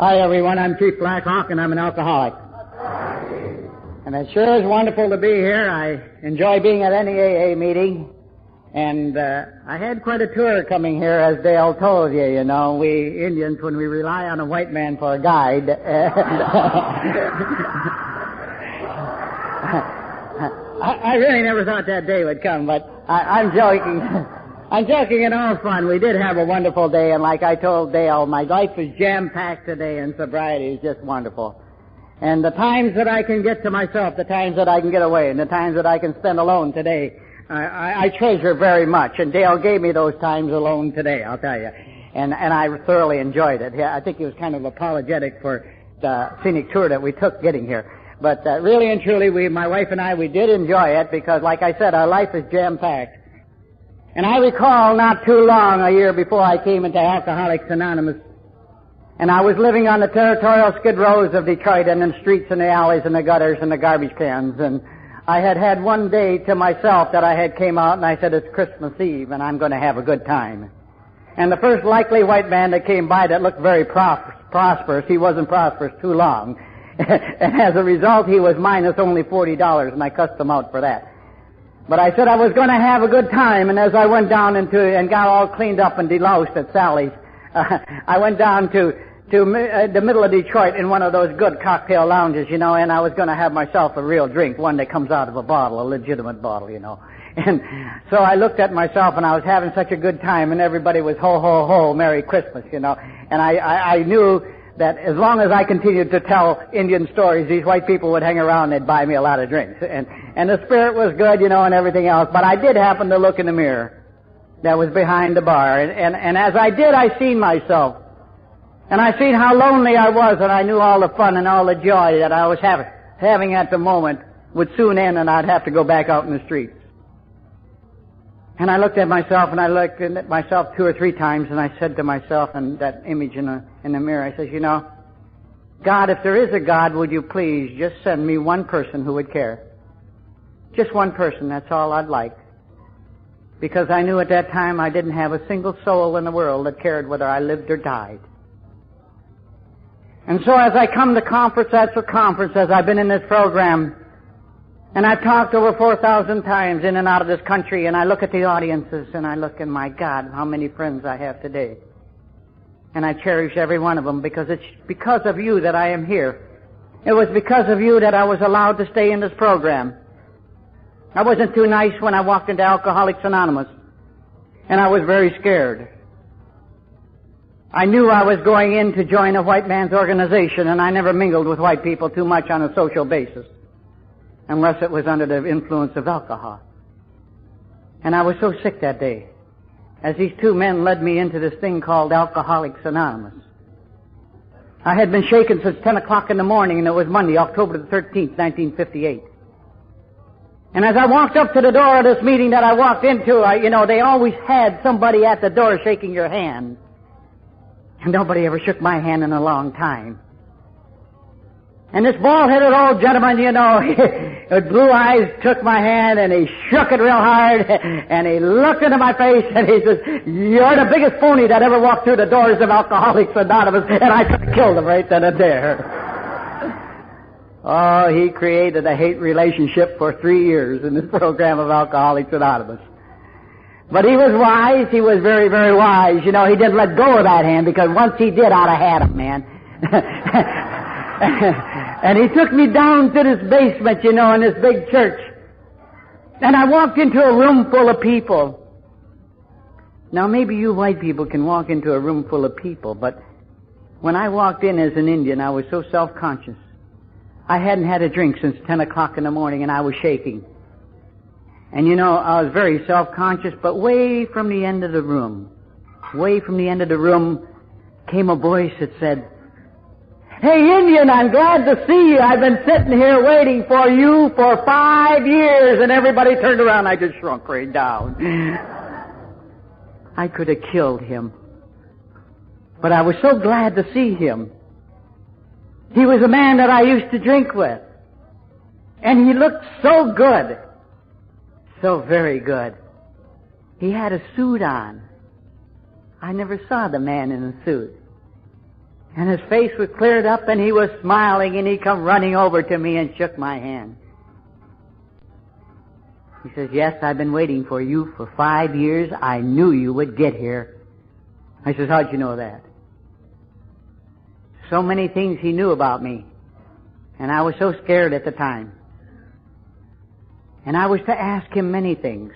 Hi, everyone. I'm Chief Blackhawk, and I'm an alcoholic. And it sure is wonderful to be here. I enjoy being at any AA meeting. And I had quite a tour coming here, as Dale told you. You know, we Indians, when we rely on a white man for a guide, I really never thought that day would come, but I'm joking. I'm joking in all fun. We did have a wonderful day, and like I told Dale, my life is jam-packed today, and sobriety is just wonderful. And the times that I can get to myself, the times that I can get away, and the times that I can spend alone today, I treasure very much. And Dale gave me those times alone today, I'll tell you. And I thoroughly enjoyed it. Yeah, I think he was kind of apologetic for the scenic tour that we took getting here. But really and truly, my wife and I, we did enjoy it because, like I said, our life is jam-packed. And I recall not too long, a year before I came into Alcoholics Anonymous, and I was living on the territorial skid rows of Detroit and in the streets and the alleys and the gutters and the garbage cans. And I had one day to myself that I had came out and I said, it's Christmas Eve and I'm going to have a good time. And the first likely white man that came by that looked very prosperous, he wasn't prosperous too long. And as a result, he was minus only $40, and I cussed him out for that. But I said I was going to have a good time, and as I went down and got all cleaned up and deloused at Sally's, I went down to the middle of Detroit in one of those good cocktail lounges, you know, and I was going to have myself a real drink, one that comes out of a bottle, a legitimate bottle, you know. And so I looked at myself, and I was having such a good time, and everybody was ho, ho, ho, Merry Christmas, you know. And I knew that as long as I continued to tell Indian stories, these white people would hang around and they'd buy me a lot of drinks. And the spirit was good, you know, and everything else. But I did happen to look in the mirror that was behind the bar. And as I did, I seen myself. And I seen how lonely I was, and I knew all the fun and all the joy that I was having at the moment would soon end, and I'd have to go back out in the streets. And I looked at myself, and I looked at myself 2 or 3 times, and I said to myself, and that image in the mirror, I said, you know, God, if there is a God, would you please just send me one person who would care? Just one person, that's all I'd like. Because I knew at that time I didn't have a single soul in the world that cared whether I lived or died. And so as I come to conference after conference, as I've been in this program, and I've talked over 4,000 times in and out of this country, and I look at the audiences, and I look, and my God, how many friends I have today. And I cherish every one of them because it's because of you that I am here. It was because of you that I was allowed to stay in this program. I wasn't too nice when I walked into Alcoholics Anonymous, and I was very scared. I knew I was going in to join a white man's organization, and I never mingled with white people too much on a social basis, unless it was under the influence of alcohol. And I was so sick that day, as these 2 men led me into this thing called Alcoholics Anonymous. I had been shaken since 10 o'clock in the morning, and it was Monday, October the 13th, 1958. And as I walked up to the door of this meeting that I walked into, they always had somebody at the door shaking your hand. And nobody ever shook my hand in a long time. And this bald-headed old gentleman, you know, with blue eyes, took my hand and he shook it real hard and he looked into my face and he says, you're the biggest phony that ever walked through the doors of Alcoholics Anonymous, and I could have killed him right then and there. Oh, he created a hate relationship for 3 years in this program of Alcoholics Anonymous. But he was wise. He was very, very wise. You know, he didn't let go of that hand because once he did, I'd have had him, man. And he took me down to this basement, you know, in this big church. And I walked into a room full of people. Now, maybe you white people can walk into a room full of people, but when I walked in as an Indian, I was so self-conscious. I hadn't had a drink since 10 o'clock in the morning, and I was shaking. And, you know, I was very self-conscious, but way from the end of the room, came a voice that said, hey, Indian, I'm glad to see you. I've been sitting here waiting for you for 5 years. And everybody turned around. I just shrunk right down. I could have killed him. But I was so glad to see him. He was a man that I used to drink with. And he looked so good. So very good. He had a suit on. I never saw the man in a suit. And his face was cleared up and he was smiling and he come running over to me and shook my hand. He says, "Yes, I've been waiting for you for 5 years. I knew you would get here." I says, "How'd you know that?" So many things he knew about me. And I was so scared at the time. And I was to ask him many things.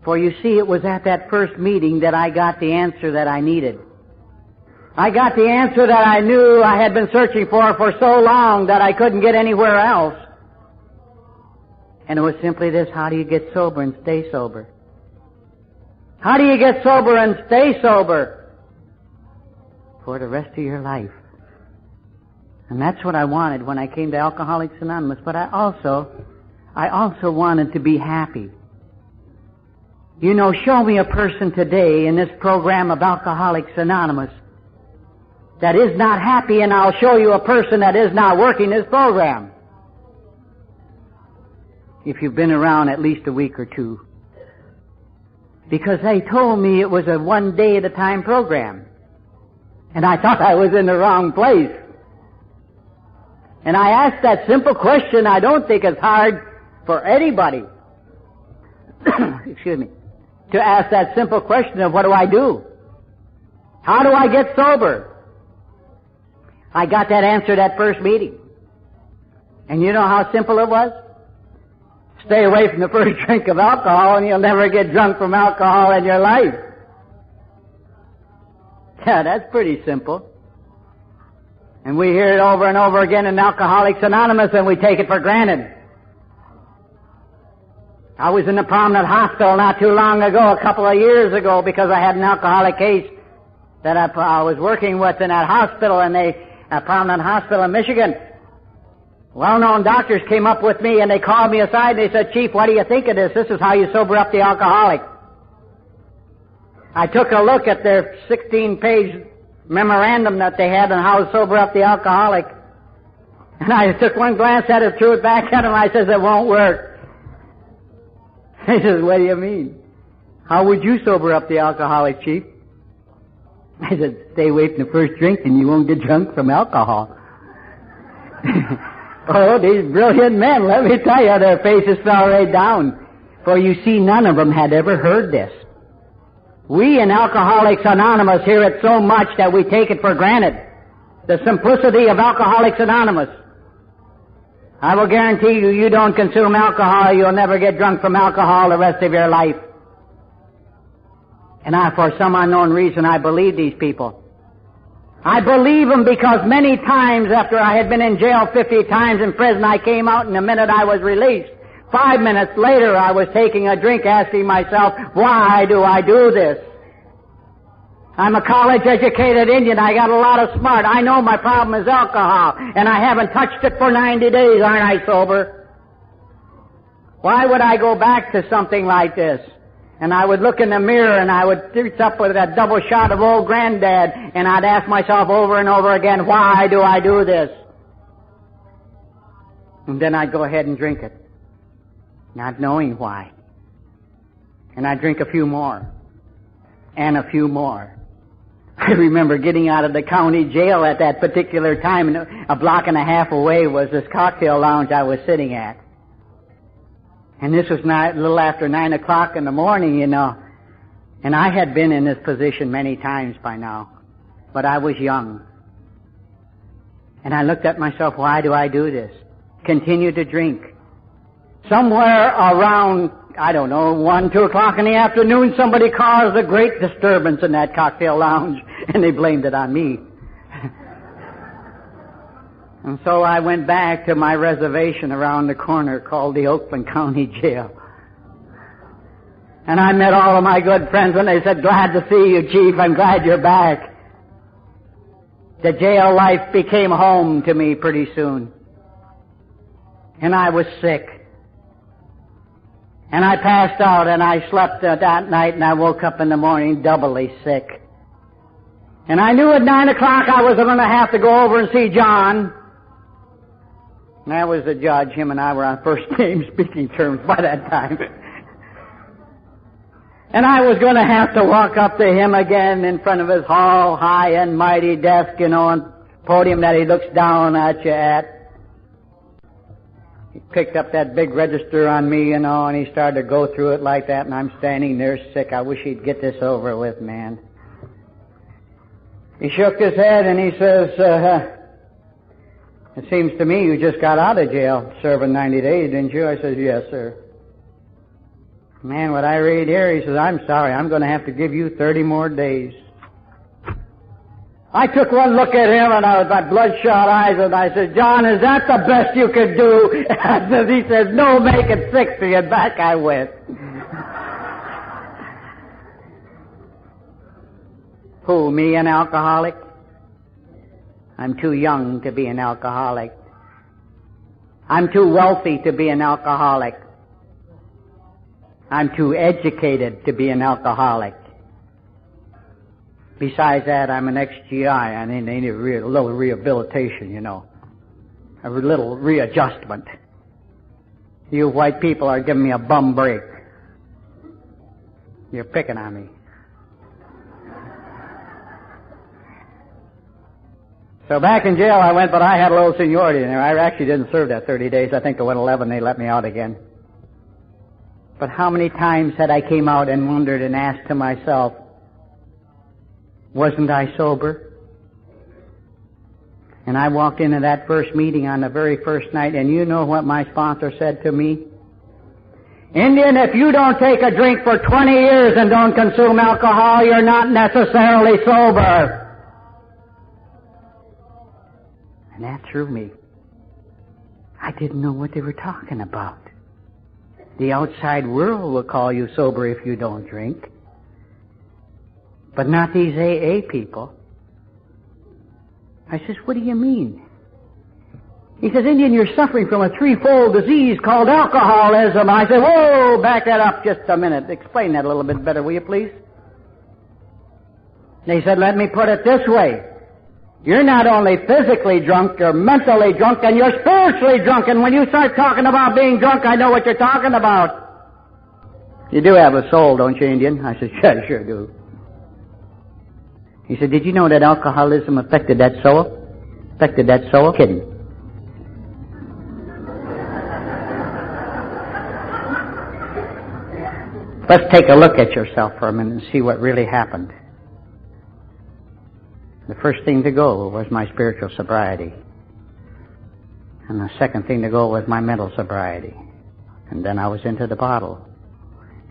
For you see, it was at that first meeting that I got the answer that I needed. I got the answer that I knew I had been searching for so long that I couldn't get anywhere else. And it was simply this: how do you get sober and stay sober? How do you get sober and stay sober for the rest of your life? And that's what I wanted when I came to Alcoholics Anonymous. But I also wanted to be happy. You know, show me a person today in this program of Alcoholics Anonymous that is not happy, and I'll show you a person that is not working this program. If you've been around at least a week or two. Because they told me it was a one day at a time program. And I thought I was in the wrong place. And I asked that simple question. I don't think it's hard for anybody, excuse me, to ask that simple question of what do I do? How do I get sober? I got that answer at first meeting. And you know how simple it was? Stay away from the first drink of alcohol and you'll never get drunk from alcohol in your life. Yeah, that's pretty simple. And we hear it over and over again in Alcoholics Anonymous and we take it for granted. I was in the Prominent Hospital not too long ago, a couple of years ago, because I had an alcoholic case that I was working with in that hospital, and a Prominent Hospital in Michigan. Well-known doctors came up with me and they called me aside and they said, "Chief, what do you think of this? This is how you sober up the alcoholic." I took a look at their 16-page memorandum that they had on how to sober up the alcoholic. And I took one glance at it, threw it back at him, and I says, "It won't work." He says, "What do you mean? How would you sober up the alcoholic, Chief?" I said, "Stay away from the first drink and you won't get drunk from alcohol." Oh, these brilliant men, let me tell you, their faces fell right down. For you see, none of them had ever heard this. We in Alcoholics Anonymous hear it so much that we take it for granted. The simplicity of Alcoholics Anonymous. I will guarantee you, you don't consume alcohol, you'll never get drunk from alcohol the rest of your life. And for some unknown reason, I believe these people. I believe them because many times after I had been in jail 50 times in prison, I came out and the minute I was released, 5 minutes later I was taking a drink asking myself, why do I do this? I'm a college-educated Indian. I got a lot of smart. I know my problem is alcohol, and I haven't touched it for 90 days. Aren't I sober? Why would I go back to something like this? And I would look in the mirror and I would reach up with that double shot of old granddad and I'd ask myself over and over again, why do I do this? And then I'd go ahead and drink it, not knowing why. And I'd drink a few more and a few more. I remember getting out of the county jail at that particular time, and a block and a half away was this cocktail lounge I was sitting at. And this was a little after 9 o'clock in the morning, you know. And I had been in this position many times by now. But I was young. And I looked at myself, why do I do this? Continue to drink. Somewhere around, 1, 2 o'clock in the afternoon, somebody caused a great disturbance in that cocktail lounge. And they blamed it on me. And so I went back to my reservation around the corner called the Oakland County Jail. And I met all of my good friends and they said, glad to see you, Chief. I'm glad you're back. The jail life became home to me pretty soon. And I was sick. And I passed out and I slept that night and I woke up in the morning doubly sick. And I knew at 9 o'clock I was going to have to go over and see John. And that was the judge. Him and I were on first name speaking terms by that time. And I was going to have to walk up to him again in front of his high and mighty desk, and podium that he looks down at you at. He picked up that big register on me, and he started to go through it like that, and I'm standing there sick. I wish he'd get this over with, man. He shook his head and he says, it seems to me you just got out of jail serving 90 days, didn't you? I says, yes, sir. Man, what I read here, he says, I'm sorry, I'm going to have to give you 30 more days. I took one look at him, and I was my bloodshot eyes, and I said, John, is that the best you could do? He says, no, make it 60, and back I went. Who, me, an alcoholic? I'm too young to be an alcoholic. I'm too wealthy to be an alcoholic. I'm too educated to be an alcoholic. Besides that, I'm an ex-GI. I need a little rehabilitation, a little readjustment. You white people are giving me a bum break. You're picking on me. So back in jail I went, but I had a little seniority in there. I actually didn't serve that 30 days. I think I went 11. They let me out again. But how many times had I came out and wondered and asked to myself, wasn't I sober? And I walked into that first meeting on the very first night, and you know what my sponsor said to me? Indian, if you don't take a drink for 20 years and don't consume alcohol, you're not necessarily sober. And that threw me. I didn't know what they were talking about. The outside world will call you sober if you don't drink. But not these AA people. I says, what do you mean? He says, Indian, you're suffering from a threefold disease called alcoholism. I said, whoa, back that up just a minute. Explain that a little bit better, will you please? They said, let me put it this way. You're not only physically drunk, you're mentally drunk, and you're spiritually drunk. And when you start talking about being drunk, I know what you're talking about. You do have a soul, don't you, Indian? I said, yeah, I sure do. He said, did you know that alcoholism affected that soul? Affected that soul? Kidding. Let's take a look at yourself for a minute and see what really happened. The first thing to go was my spiritual sobriety. And the second thing to go was my mental sobriety. And then I was into the bottle.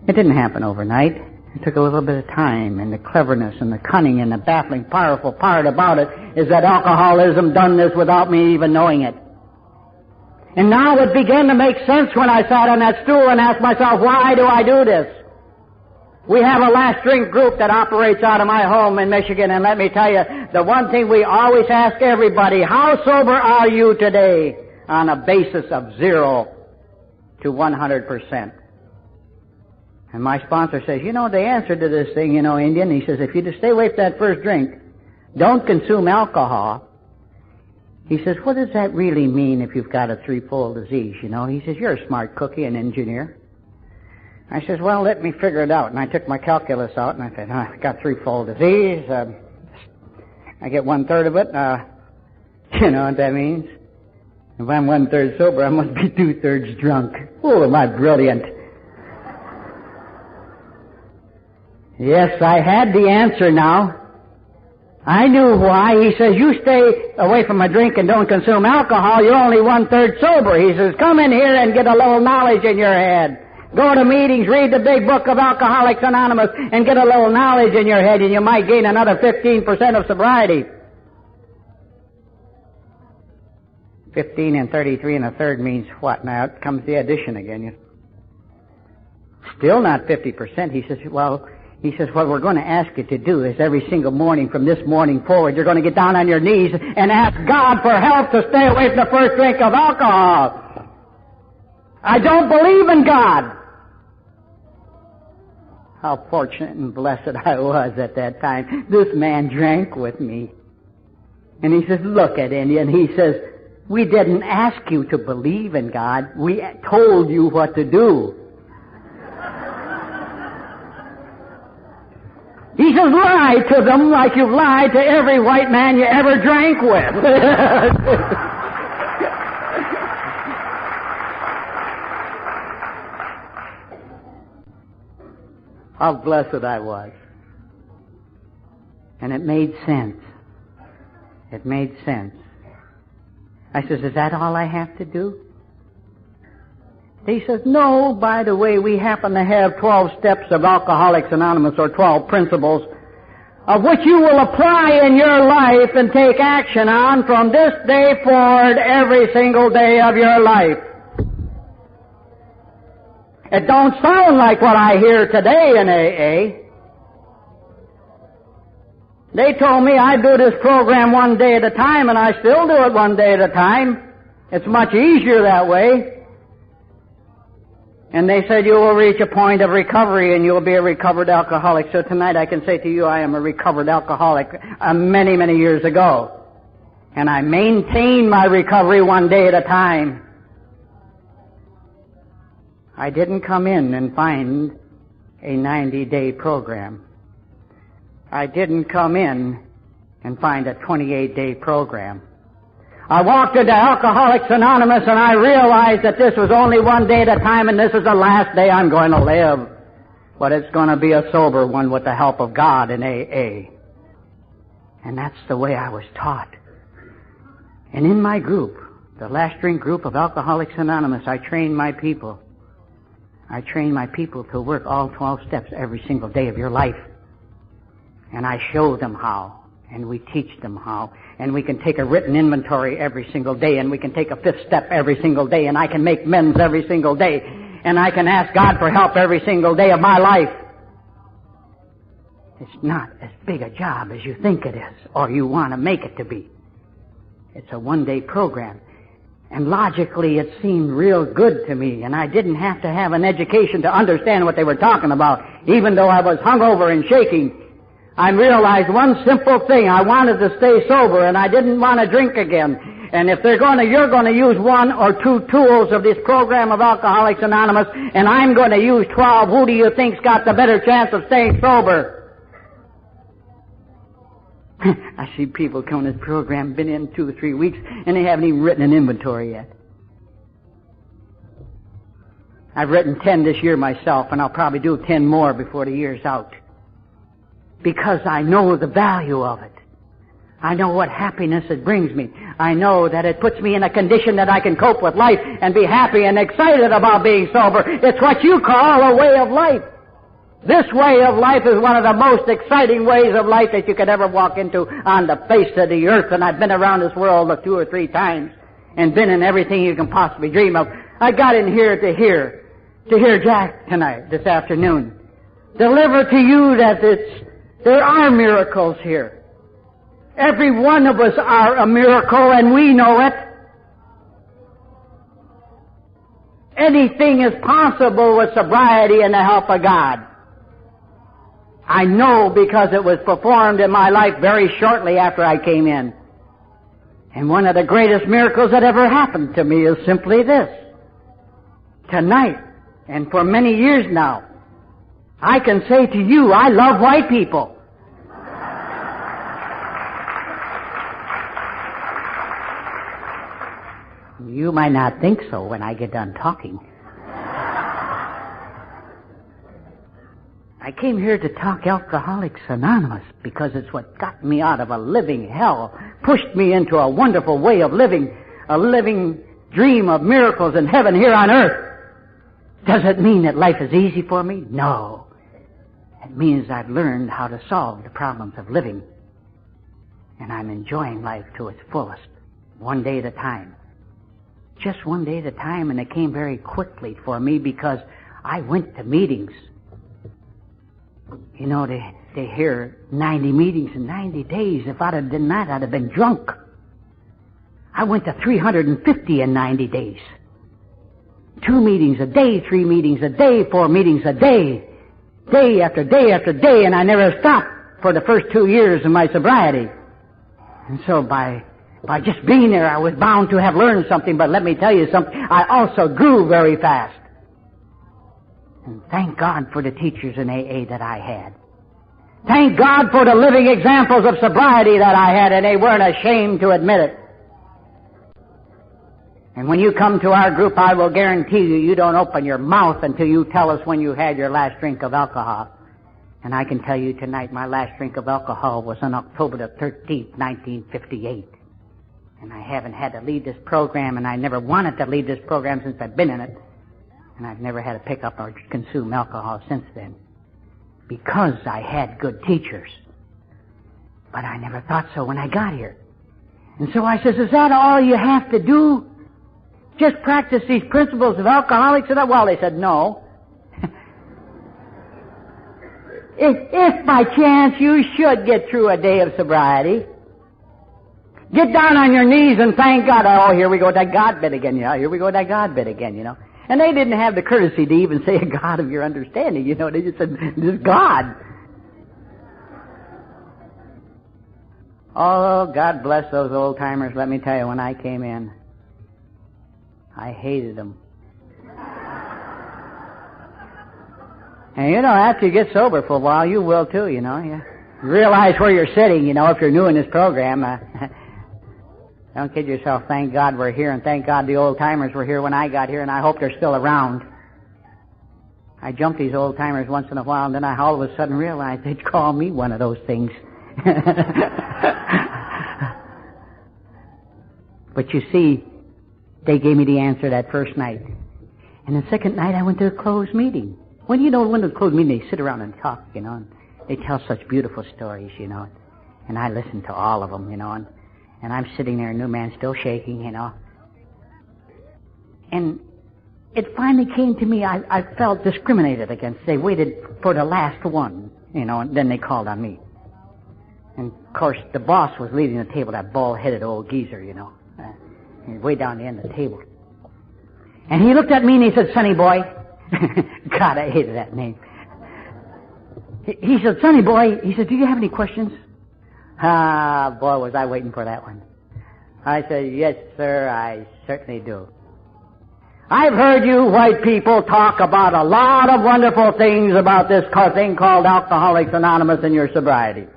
It didn't happen overnight. It took a little bit of time, and the cleverness and the cunning and the baffling, powerful part about it is that alcoholism done this without me even knowing it. And now it began to make sense when I sat on that stool and asked myself, why do I do this? We have a last drink group that operates out of my home in Michigan, and let me tell you, the one thing we always ask everybody, how sober are you today? On a basis of 0 to 100%. And my sponsor says, the answer to this thing, Indian, he says, if you just stay away from that first drink, don't consume alcohol, he says, what does that really mean if you've got a threefold disease, He says, you're a smart cookie, an engineer. I says, well, let me figure it out. And I took my calculus out, and I said, I got threefold disease. I get 1/3 of it. You know what that means? If I'm 1/3 sober, I must be 2/3 drunk. Oh, am I brilliant. Yes, I had the answer now. I knew why. He says, you stay away from a drink and don't consume alcohol, you're only 1/3 sober. He says, come in here and get a little knowledge in your head. Go to meetings, read the big book of Alcoholics Anonymous, and get a little knowledge in your head, and you might gain another 15% of sobriety. 15 and 33 1/3 means what? Now, it comes the addition again. Still not 50%. He says, what we're going to ask you to do is every single morning from this morning forward, you're going to get down on your knees and ask God for help to stay away from the first drink of alcohol. I don't believe in God. How fortunate and blessed I was at that time. This man drank with me. And he says, look at Indian. He says, we didn't ask you to believe in God. We told you what to do. Jesus lied to them like you've lied to every white man you ever drank with. How blessed I was. And it made sense. It made sense. I says, is that all I have to do? He says, no, by the way, we happen to have 12 steps of Alcoholics Anonymous, or 12 principles, of which you will apply in your life and take action on from this day forward every single day of your life. It don't sound like what I hear today in AA. They told me I do this program one day at a time, and I still do it one day at a time. It's much easier that way. And they said you will reach a point of recovery and you will be a recovered alcoholic. So tonight I can say to you I am a recovered alcoholic many, many years ago. And I maintain my recovery one day at a time. I didn't come in and find a 90-day program. I didn't come in and find a 28-day program. I walked into Alcoholics Anonymous and I realized that this was only one day at a time and this is the last day I'm going to live. But it's going to be a sober one with the help of God in AA. And that's the way I was taught. And in my group, the last drink group of Alcoholics Anonymous, I trained my people. I trained my people to work all 12 steps every single day of your life. And I show them how. And we teach them how. And we can take a written inventory every single day, and we can take a 5th step every single day, and I can make amends every single day, and I can ask God for help every single day of my life. It's not as big a job as you think it is, or you want to make it to be. It's a one-day program. And logically it seemed real good to me, and I didn't have to have an education to understand what they were talking about, even though I was hungover and shaking. I realized one simple thing. I wanted to stay sober, and I didn't want to drink again. And if you're going to use 1 or 2 tools of this program of Alcoholics Anonymous, and I'm going to use 12, who do you think's got the better chance of staying sober? I see people come to this program, been in 2 or 3 weeks, and they haven't even written an inventory yet. I've written 10 this year myself, and I'll probably do 10 more before the year's out. Because I know the value of it. I know what happiness it brings me. I know that it puts me in a condition that I can cope with life and be happy and excited about being sober. It's what you call a way of life. This way of life is one of the most exciting ways of life that you could ever walk into on the face of the earth. And I've been around this world 2 or 3 times and been in everything you can possibly dream of. I got in here to hear Jack tonight, this afternoon, deliver to you that there are miracles here. Every one of us are a miracle, and we know it. Anything is possible with sobriety and the help of God. I know because it was performed in my life very shortly after I came in. And one of the greatest miracles that ever happened to me is simply this. Tonight, and for many years now, I can say to you, I love white people. You might not think so when I get done talking. I came here to talk Alcoholics Anonymous because it's what got me out of a living hell, pushed me into a wonderful way of living, a living dream of miracles in heaven here on earth. Does it mean that life is easy for me? No. It means I've learned how to solve the problems of living. And I'm enjoying life to its fullest, one day at a time. Just one day at a time, and it came very quickly for me because I went to meetings. You know, they hear 90 meetings in 90 days. If I'd have done that, I'd have been drunk. I went to 350 in 90 days. 2 meetings a day, 3 meetings a day, 4 meetings a day. Day after day after day, and I never stopped for the first 2 years of my sobriety. And so by just being there, I was bound to have learned something, but let me tell you something, I also grew very fast. And thank God for the teachers in AA that I had. Thank God for the living examples of sobriety that I had, and they weren't ashamed to admit it. And when you come to our group, I will guarantee you, you don't open your mouth until you tell us when you had your last drink of alcohol. And I can tell you tonight, my last drink of alcohol was on October the 13th, 1958. And I haven't had to lead this program, and I never wanted to lead this program since I've been in it. And I've never had to pick up or consume alcohol since then. Because I had good teachers. But I never thought so when I got here. And so I says, is that all you have to do? Just practice these principles of alcoholics? Well, they said, no. If by chance you should get through a day of sobriety, get down on your knees and thank God. Oh, here we go, that God bit again, Here we go, that God bit again, And they didn't have the courtesy to even say a God of your understanding, They just said, this is God. Oh, God bless those old-timers. Let me tell you, when I came in, I hated them. And after you get sober for a while, you will too, You realize where you're sitting, if you're new in this program. Don't kid yourself. Thank God we're here, and thank God the old-timers were here when I got here, and I hope they're still around. I jump these old-timers once in a while, and then I all of a sudden realized they'd call me one of those things. But you see, they gave me the answer that first night. And the second night I went to a closed meeting. When when the closed meeting, they sit around and talk, and they tell such beautiful stories, And I listen to all of them, and I'm sitting there, a new man still shaking, And it finally came to me, I felt discriminated against. They waited for the last one, and then they called on me. And, of course, the boss was leading the table, that bald-headed old geezer, He's way down the end of the table. And he looked at me and he said, Sonny boy. God, I hated that name. He said, Sonny boy, he said, do you have any questions? Ah, boy, was I waiting for that one. I said, yes, sir, I certainly do. I've heard you white people talk about a lot of wonderful things about this thing called Alcoholics Anonymous and your sobriety.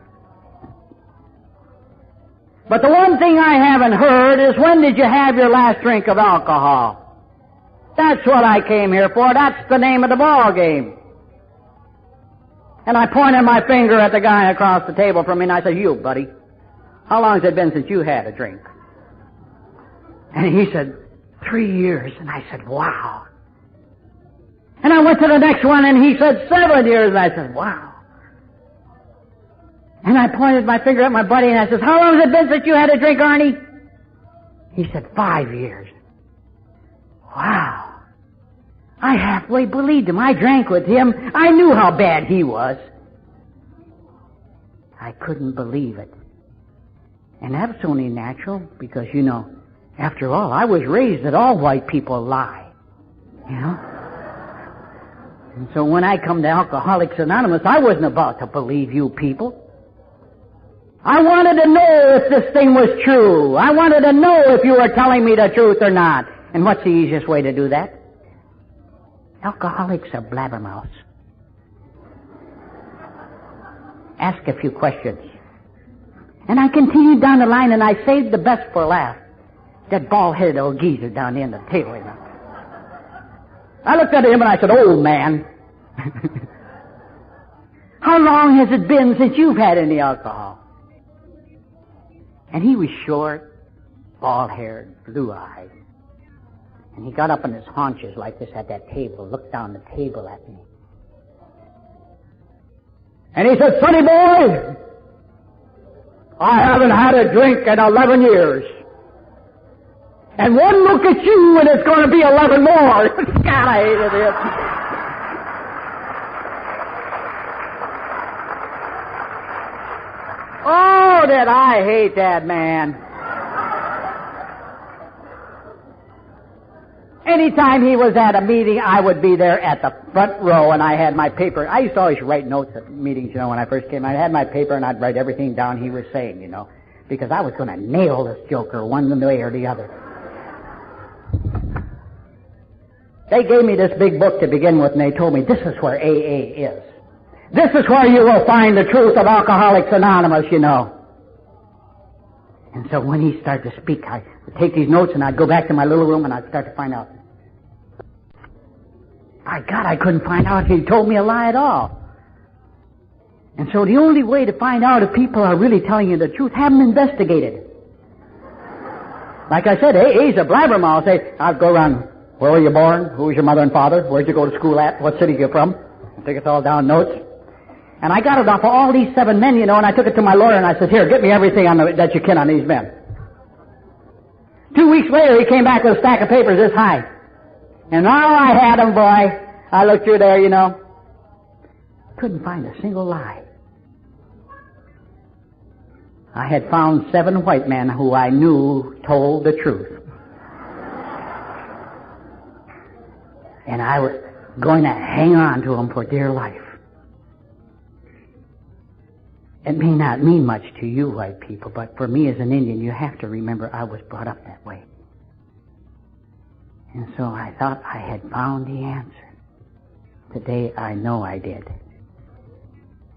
But the one thing I haven't heard is, when did you have your last drink of alcohol? That's what I came here for. That's the name of the ball game. And I pointed my finger at the guy across the table from me, and I said, you, buddy, how long has it been since you had a drink? And he said, 3 years. And I said, wow. And I went to the next one, and he said, 7 years. And I said, wow. And I pointed my finger at my buddy, and I said, how long has it been since you had a drink, Arnie? He said, 5 years. Wow. I halfway believed him. I drank with him. I knew how bad he was. I couldn't believe it. And that was only natural because, after all, I was raised that all white people lie. And so when I come to Alcoholics Anonymous, I wasn't about to believe you people. I wanted to know if this thing was true. I wanted to know if you were telling me the truth or not. And what's the easiest way to do that? Alcoholics are blabbermouths. Ask a few questions. And I continued down the line, and I saved the best for last. That bald-headed old geezer down the end of the table, I looked at him and I said, old man, how long has it been since you've had any alcohol? And he was short, bald-haired, blue-eyed. And he got up on his haunches like this at that table, looked down the table at me. And he said, Sonny boy, I haven't had a drink in 11 years. And one look at you and it's going to be 11 more. God, I hated it. Oh, did I hate that man. Anytime he was at a meeting, I would be there at the front row, and I had my paper. I used to always write notes at meetings, when I first came. I had my paper, and I'd write everything down he was saying, because I was going to nail this joker one way or the other. They gave me this big book to begin with, and they told me, this is where AA is. This is where you will find the truth of Alcoholics Anonymous, you know. And so when he started to speak, I would take these notes and I'd go back to my little room and I'd start to find out. My God, I couldn't find out if he told me a lie at all. And so the only way to find out if people are really telling you the truth, have them investigated. Like I said, he's a blabbermouth. I'd go around, where were you born? Who was your mother and father? Where'd you go to school at? What city are you from? I took it all down notes. And I got it off of all these 7 men, you know, and I took it to my lawyer and I said, here, get me everything that you can on these men. 2 weeks later, he came back with a stack of papers this high. And all I had them, boy, I looked through there, you know. Couldn't find a single lie. I had found 7 white men who I knew told the truth. And I was going to hang on to them for dear life. It may not mean much to you white people, but for me as an Indian, you have to remember I was brought up that way. And so I thought I had found the answer. Today I know I did.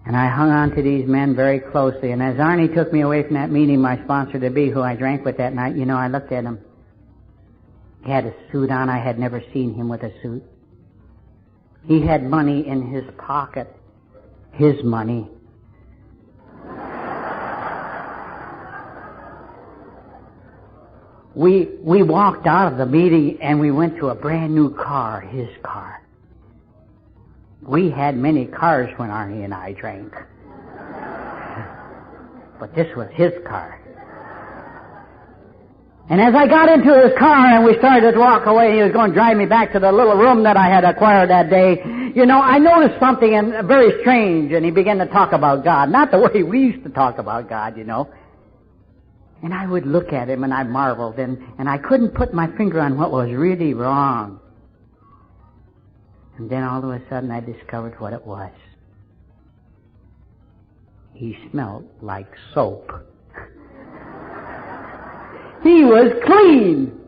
And I hung on to these men very closely. And as Arnie took me away from that meeting, my sponsor-to-be, who I drank with that night, you know, I looked at him. He had a suit on. I had never seen him with a suit. He had money in his pocket. His money. We walked out of the meeting and we went to a brand new car, his car. We had many cars when Arnie and I drank. But this was his car. And as I got into his car and we started to walk away, he was going to drive me back to the little room that I had acquired that day. You know, I noticed something very strange, and he began to talk about God. Not the way we used to talk about God, you know. And I would look at him and I marveled, and I couldn't put my finger on what was really wrong. And then all of a sudden I discovered what it was. He smelled like soap. He was clean.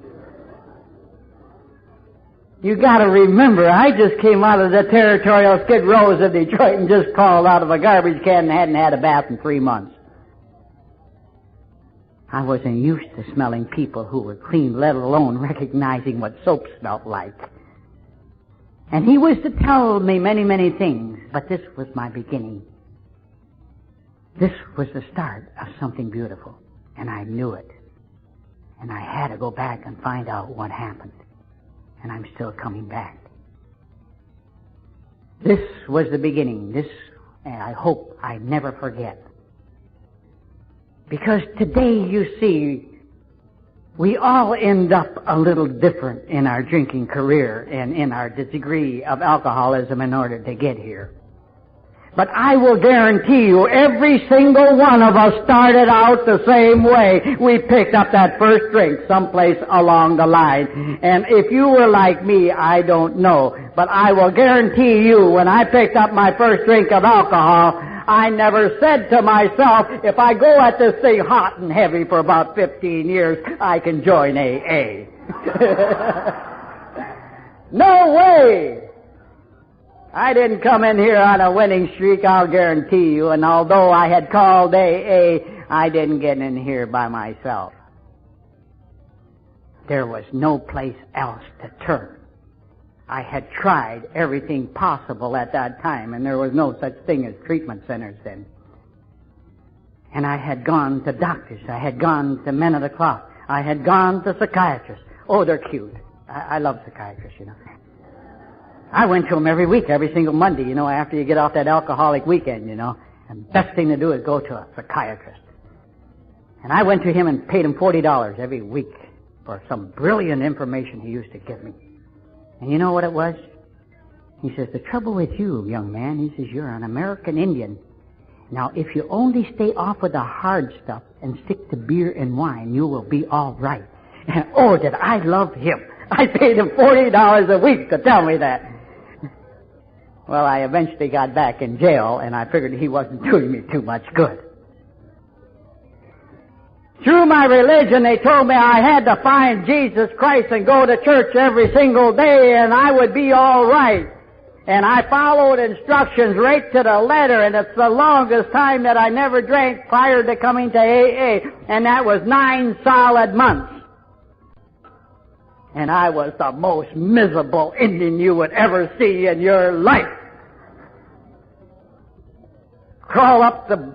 You gotta remember, I just came out of the territorial Skid Rows of Detroit and just crawled out of a garbage can and hadn't had a bath in 3 months. I wasn't used to smelling people who were clean, let alone recognizing what soap smelled like. And he was to tell me many, many things, but this was my beginning. This was the start of something beautiful, and I knew it. And I had to go back and find out what happened. And I'm still coming back. This was the beginning. This, I hope I never forget. Because today, you see, we all end up a little different in our drinking career and in our degree of alcoholism in order to get here. But I will guarantee you, every single one of us started out the same way. We picked up that first drink someplace along the line. And if you were like me, I don't know. But I will guarantee you, when I picked up my first drink of alcohol, I never said to myself, if I go at this thing hot and heavy for about 15 years, I can join AA. No way! I didn't come in here on a winning streak, I'll guarantee you, and although I had called AA, I didn't get in here by myself. There was no place else to turn. I had tried everything possible at that time, and there was no such thing as treatment centers then. And I had gone to doctors, I had gone to men of the cloth, I had gone to psychiatrists. Oh, they're cute. I love psychiatrists, you know. I went to them every week, every single Monday, you know, after you get off that alcoholic weekend, you know. And the best thing to do is go to a psychiatrist. And I went to him and paid him $40 every week for some brilliant information he used to give me. And you know what it was? He says, the trouble with you, young man, he says, you're an American Indian. Now, if you only stay off of the hard stuff and stick to beer and wine, you will be all right. And oh, did I love him. I paid him $40 a week to tell me that. Well, I eventually got back in jail, and I figured he wasn't doing me too much good. Through my religion, they told me I had to find Jesus Christ and go to church every single day, and I would be all right. And I followed instructions right to the letter, and it's the longest time that I never drank prior to coming to AA, and that was 9 solid months. And I was the most miserable Indian you would ever see in your life. Crawl up the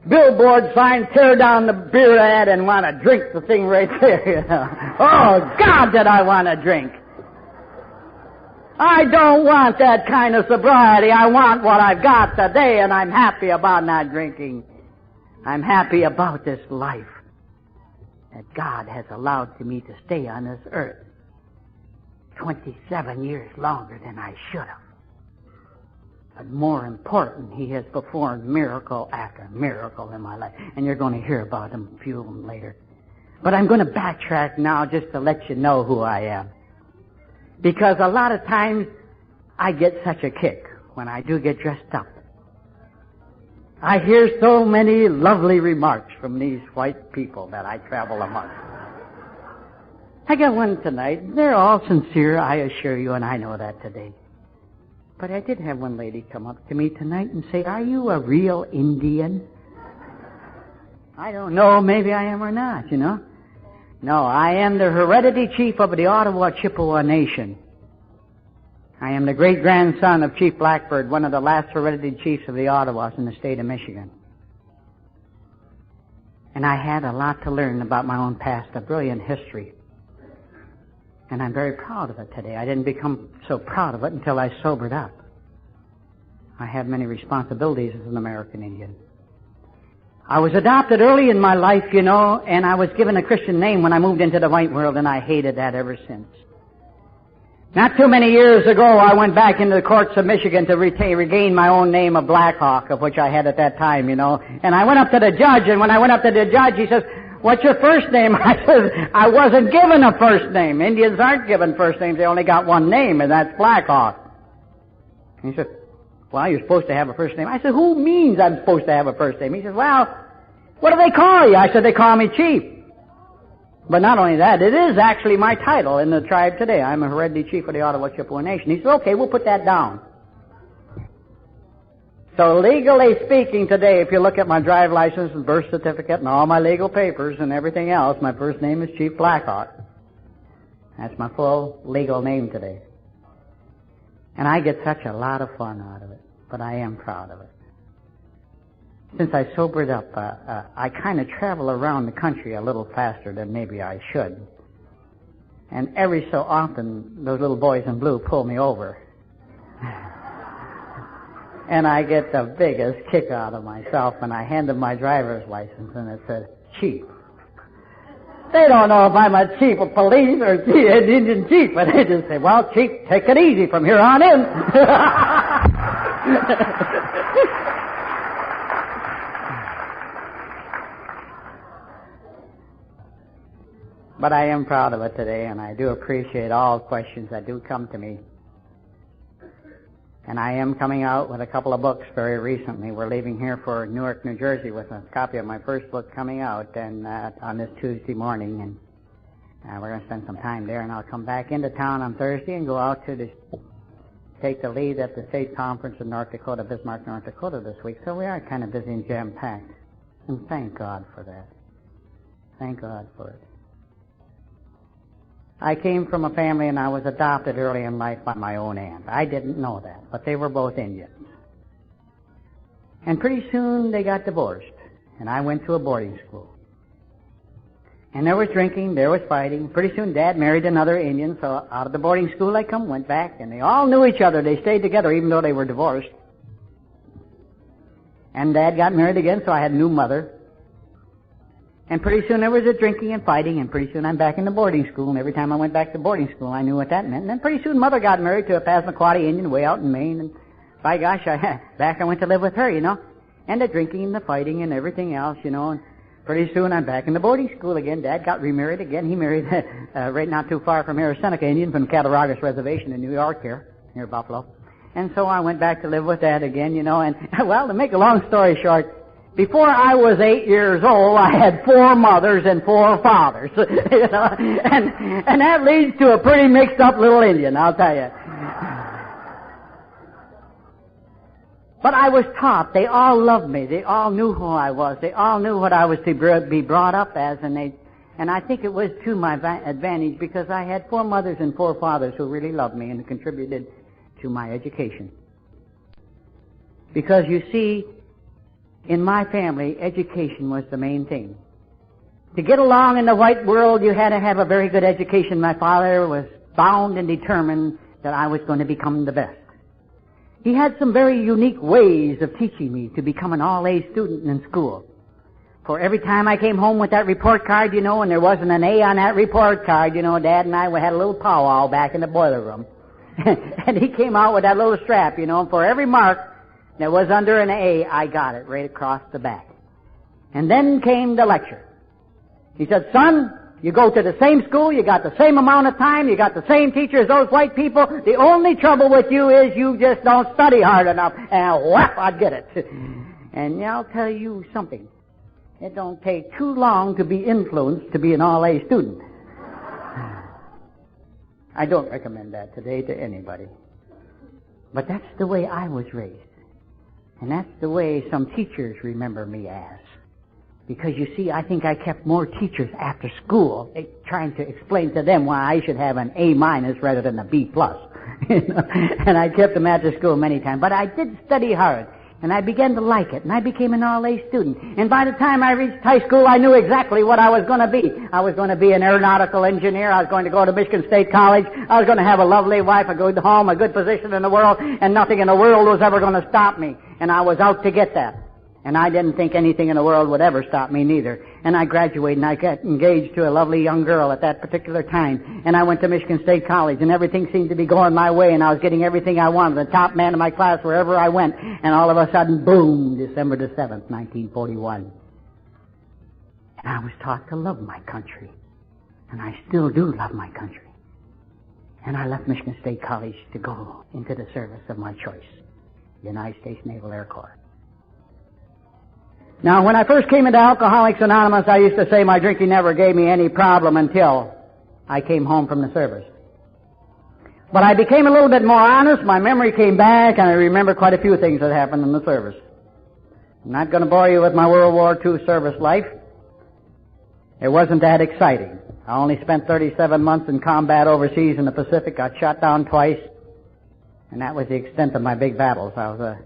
billboard sign, tear down the beer ad, and want to drink the thing right there. You know. Oh, God, did I want to drink. I don't want that kind of sobriety. I want what I've got today, and I'm happy about not drinking. I'm happy about this life that God has allowed to me to stay on this earth 27 years longer than I should have. But more important, He has performed miracle after miracle in my life. And you're going to hear about them, a few of them later. But I'm going to backtrack now just to let you know who I am. Because a lot of times I get such a kick when I do get dressed up. I hear so many lovely remarks from these white people that I travel among. I got one tonight. They're all sincere, I assure you, and I know that today. But I did have one lady come up to me tonight and say, "Are you a real Indian?" I don't know, maybe I am or not, you know. No, I am the hereditary chief of the Ottawa Chippewa Nation. I am the great-grandson of Chief Blackbird, one of the last hereditary chiefs of the Ottawas in the state of Michigan. And I had a lot to learn about my own past, a brilliant history. And I'm very proud of it today. I didn't become so proud of it until I sobered up. I have many responsibilities as an American Indian. I was adopted early in my life, you know, and I was given a Christian name when I moved into the white world, and I hated that ever since. Not too many years ago, I went back into the courts of Michigan to regain my own name of Blackhawk, of which I had at that time, you know. And I went up to the judge, and when I went up to the judge, he says, "What's your first name?" I said, "I wasn't given a first name. Indians aren't given first names. They only got one name, and that's Blackhawk." And he said, "Well, you're supposed to have a first name." I said, "Who means I'm supposed to have a first name?" He says, "Well, what do they call you?" I said, "They call me Chief." But not only that, it is actually my title in the tribe today. I'm a hereditary chief of the Ottawa Chippewa Nation. He said, "Okay, we'll put that down." So legally speaking today, if you look at my drive license and birth certificate and all my legal papers and everything else, my first name is Chief Blackhawk. That's my full legal name today. And I get such a lot of fun out of it, but I am proud of it. Since I sobered up, I kind of travel around the country a little faster than maybe I should. And every so often, those little boys in blue pull me over. And I get the biggest kick out of myself when I hand them my driver's license and it says, "Chief." They don't know if I'm a chief of police or an Indian chief, but they just say, "Well, Chief, take it easy from here on in." But I am proud of it today, and I do appreciate all questions that do come to me. And I am coming out with a couple of books very recently. We're leaving here for Newark, New Jersey with a copy of my first book coming out and on this Tuesday morning. And we're going to spend some time there, and I'll come back into town on Thursday and go out to take the lead at the state conference in North Dakota, Bismarck, North Dakota this week. So we are kind of busy and jam-packed. And thank God for that. Thank God for it. I came from a family and I was adopted early in life by my own aunt. I didn't know that, but they were both Indians. And pretty soon they got divorced, and I went to a boarding school. And there was drinking, there was fighting. Pretty soon Dad married another Indian, so out of the boarding school I went back, and they all knew each other. They stayed together even though they were divorced. And Dad got married again, so I had a new mother. And pretty soon there was a drinking and fighting, and pretty soon I'm back in the boarding school, and every time I went back to boarding school, I knew what that meant. And then pretty soon Mother got married to a Passamaquoddy Indian way out in Maine, and by gosh, I went to live with her, you know. And the drinking and the fighting and everything else, you know. And pretty soon I'm back in the boarding school again. Dad got remarried again. He married right not too far from here, a Seneca Indian from Cattaraugus Reservation in New York here, near Buffalo. And so I went back to live with Dad again, you know. And, well, to make a long story short, before I was 8 years old, I had 4 mothers and 4 fathers, you know, and that leads to a pretty mixed up little Indian, I'll tell you. But I was taught. They all loved me. They all knew who I was. They all knew what I was to be brought up as, and I think it was to my advantage because I had 4 mothers and 4 fathers who really loved me and contributed to my education. Because you see, in my family, education was the main thing. To get along in the white world, you had to have a very good education. My father was bound and determined that I was going to become the best. He had some very unique ways of teaching me to become an all-A student in school. For every time I came home with that report card, and there wasn't an A on that report card, Dad and I had a little powwow back in the boiler room. And he came out with that little strap, and for every mark that was under an A, I got it right across the back. And then came the lecture. He said, son, you go to the same school, you got the same amount of time, you got the same teacher as those white people. The only trouble with you is you just don't study hard enough. And whap, I'd get it. And I'll tell you something. It don't take too long to be influenced to be an all-A student. I don't recommend that today to anybody. But that's the way I was raised. And that's the way some teachers remember me as. Because you see, I think I kept more teachers after school trying to explain to them why I should have an A- rather than a B+. And I kept them after school many times. But I did study hard. And I began to like it. And I became an all-A student. And by the time I reached high school, I knew exactly what I was going to be. I was going to be an aeronautical engineer. I was going to go to Michigan State College. I was going to have a lovely wife, a good home, a good position in the world. And nothing in the world was ever going to stop me. And I was out to get that. And I didn't think anything in the world would ever stop me neither. And I graduated and I got engaged to a lovely young girl at that particular time. And I went to Michigan State College and everything seemed to be going my way and I was getting everything I wanted. The top man in my class wherever I went. And all of a sudden, boom, December the 7th, 1941. And I was taught to love my country. And I still do love my country. And I left Michigan State College to go into the service of my choice, the United States Naval Air Corps. Now, when I first came into Alcoholics Anonymous, I used to say my drinking never gave me any problem until I came home from the service. But I became a little bit more honest, my memory came back, and I remember quite a few things that happened in the service. I'm not going to bore you with my World War II service life. It wasn't that exciting. I only spent 37 months in combat overseas in the Pacific, got shot down twice, and that was the extent of my big battles. I was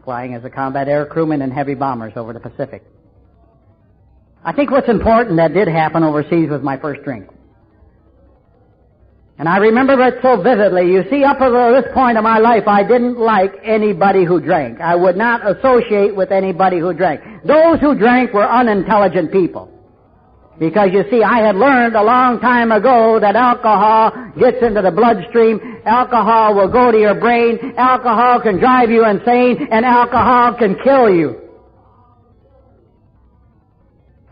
flying as a combat air crewman in heavy bombers over the Pacific. I think what's important that did happen overseas was my first drink. And I remember it so vividly. You see, up until this point of my life, I didn't like anybody who drank. I would not associate with anybody who drank. Those who drank were unintelligent people. Because you see, I had learned a long time ago that alcohol gets into the bloodstream, alcohol will go to your brain, alcohol can drive you insane, and alcohol can kill you.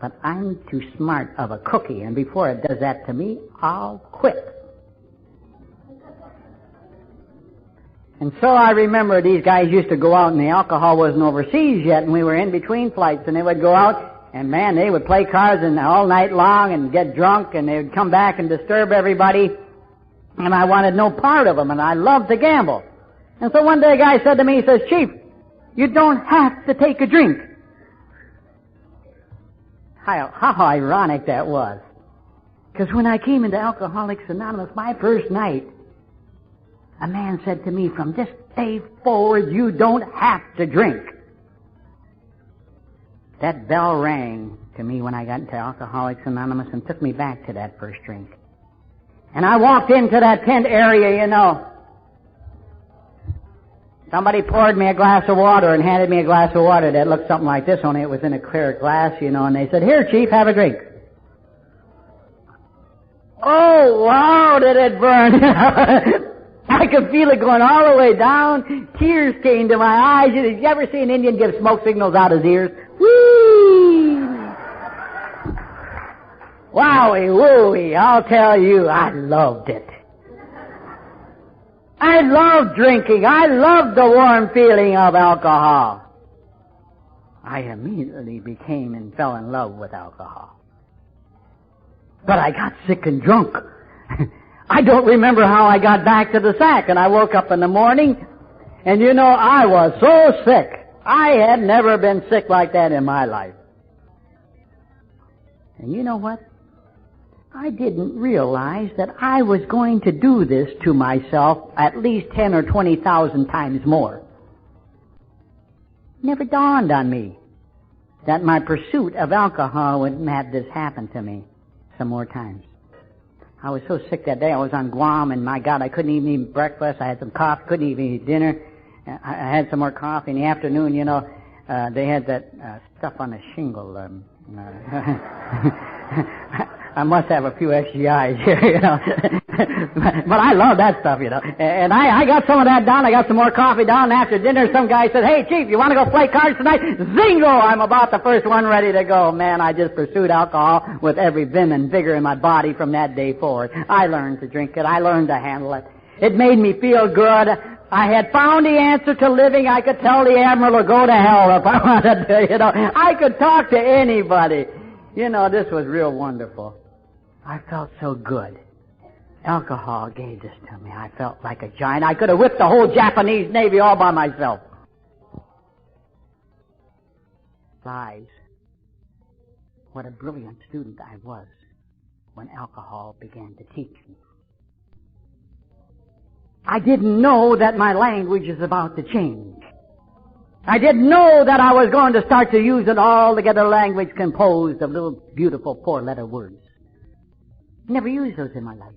But I'm too smart of a cookie, and before it does that to me, I'll quit. And so I remember these guys used to go out, and the alcohol wasn't overseas yet, and we were in between flights, and they would go out, and man, they would play cards and all night long and get drunk, and they would come back and disturb everybody. And I wanted no part of them, and I loved to gamble. And so one day a guy said to me, he says, Chief, you don't have to take a drink. How ironic that was. Because when I came into Alcoholics Anonymous, my first night, a man said to me, from this day forward, you don't have to drink. That bell rang to me when I got into Alcoholics Anonymous and took me back to that first drink. And I walked into that tent area, Somebody poured me a glass of water and handed me a glass of water that looked something like this, only it was in a clear glass, and they said, here, Chief, have a drink. Oh, wow, did it burn. I could feel it going all the way down. Tears came to my eyes. Have you ever seen an Indian give smoke signals out his ears? Whee! Wowie, wooey, I'll tell you, I loved it. I loved drinking. I loved the warm feeling of alcohol. I immediately became and fell in love with alcohol. But I got sick and drunk. I don't remember how I got back to the sack, and I woke up in the morning, And you know, I was so sick. I had never been sick like that in my life. And you know what? I didn't realize that I was going to do this to myself at least 10 or 20,000 times more. Never dawned on me that my pursuit of alcohol would have this happen to me some more times. I was so sick that day. I was on Guam, and my God, I couldn't even eat breakfast. I had some coffee, couldn't even eat dinner. I had some more coffee in the afternoon. You know, they had that stuff on the shingle. I must have a few SGIs here, you know. But I love that stuff, you know. And I got some of that down. I got some more coffee down. And after dinner, some guy said, "Hey, Chief, you want to go play cards tonight?" Zingo! I'm about the first one ready to go. Man, I just pursued alcohol with every vim and vigor in my body from that day forward. I learned to drink it. I learned to handle it. It made me feel good. I had found the answer to living. I could tell the Admiral to go to hell if I wanted to, you know. I could talk to anybody. You know, this was real wonderful. I felt so good. Alcohol gave this to me. I felt like a giant. I could have whipped the whole Japanese Navy all by myself. Lies. What a brilliant student I was when alcohol began to teach me. I didn't know that my language is about to change. I didn't know that I was going to start to use an altogether language composed of little beautiful four-letter words. Never used those in my life.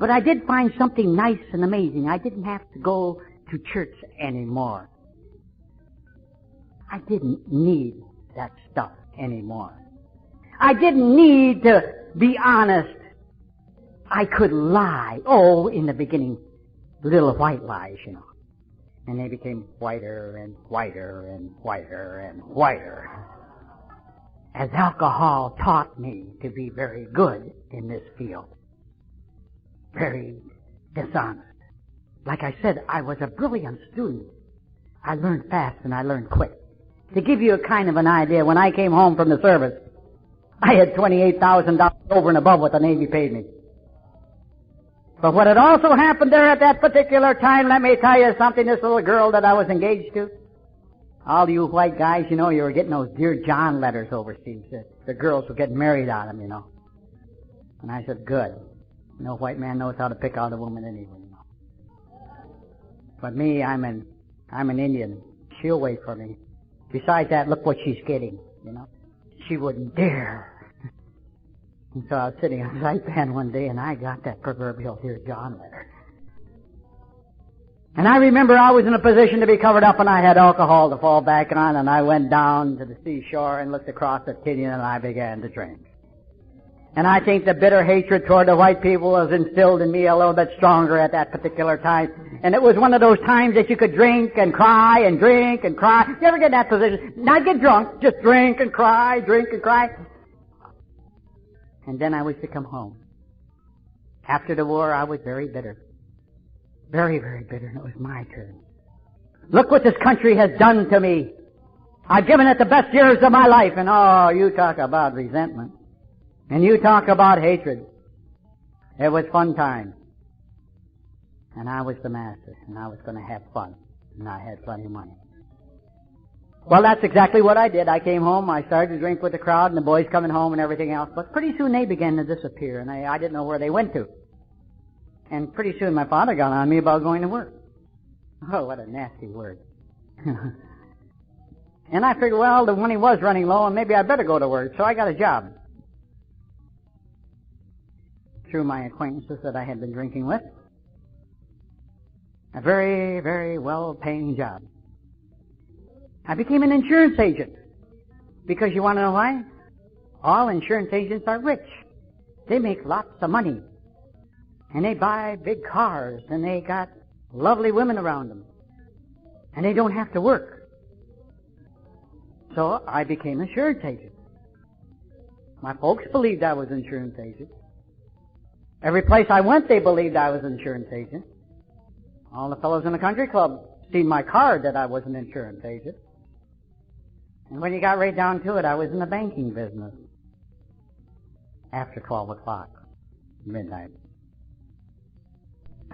But I did find something nice and amazing. I didn't have to go to church anymore. I didn't need that stuff anymore. I didn't need to be honest. I could lie. Oh, in the beginning, little white lies, you know. And they became whiter and whiter and whiter and whiter. As alcohol taught me to be very good in this field. Very dishonest. Like I said, I was a brilliant student. I learned fast and I learned quick. To give you a kind of an idea, when I came home from the service, I had $28,000 over and above what the Navy paid me. But what had also happened there at that particular time, let me tell you something, this little girl that I was engaged to, all you white guys, you know, you were getting those Dear John letters overseas. The girls were getting married on them, you know. And I said, good. No white man knows how to pick out a woman anyway, you know. But me, I'm an Indian. She'll wait for me. Besides that, look what she's getting, you know. She wouldn't dare. And so I was sitting on Saipan one day, and I got that proverbial Dear John letter. And I remember I was in a position to be covered up, and I had alcohol to fall back on, and I went down to the seashore and looked across the canyon, and I began to drink. And I think the bitter hatred toward the white people was instilled in me a little bit stronger at that particular time. And it was one of those times that you could drink and cry and drink and cry. You ever get in that position? Not get drunk, just drink and cry, drink and cry. And then I was to come home. After the war, I was very bitter. Very, very bitter, and it was my turn. Look what this country has done to me. I've given it the best years of my life, and oh, you talk about resentment. And you talk about hatred. It was fun time. And I was the master, and I was going to have fun. And I had plenty of money. Well, that's exactly what I did. I came home, I started to drink with the crowd, and the boys coming home and everything else. But pretty soon they began to disappear, and I didn't know where they went to. And pretty soon my father got on me about going to work. Oh, what a nasty word. And I figured, well, the money was running low, and maybe I better go to work. So I got a job. Through my acquaintances that I had been drinking with. A very, very well-paying job. I became an insurance agent. Because you want to know why? All insurance agents are rich. They make lots of money. And they buy big cars, and they got lovely women around them. And they don't have to work. So I became an insurance agent. My folks believed I was an insurance agent. Every place I went, they believed I was an insurance agent. All the fellows in the country club seen my card that I was an insurance agent. And when you got right down to it, I was in the banking business. After 12 o'clock, midnight.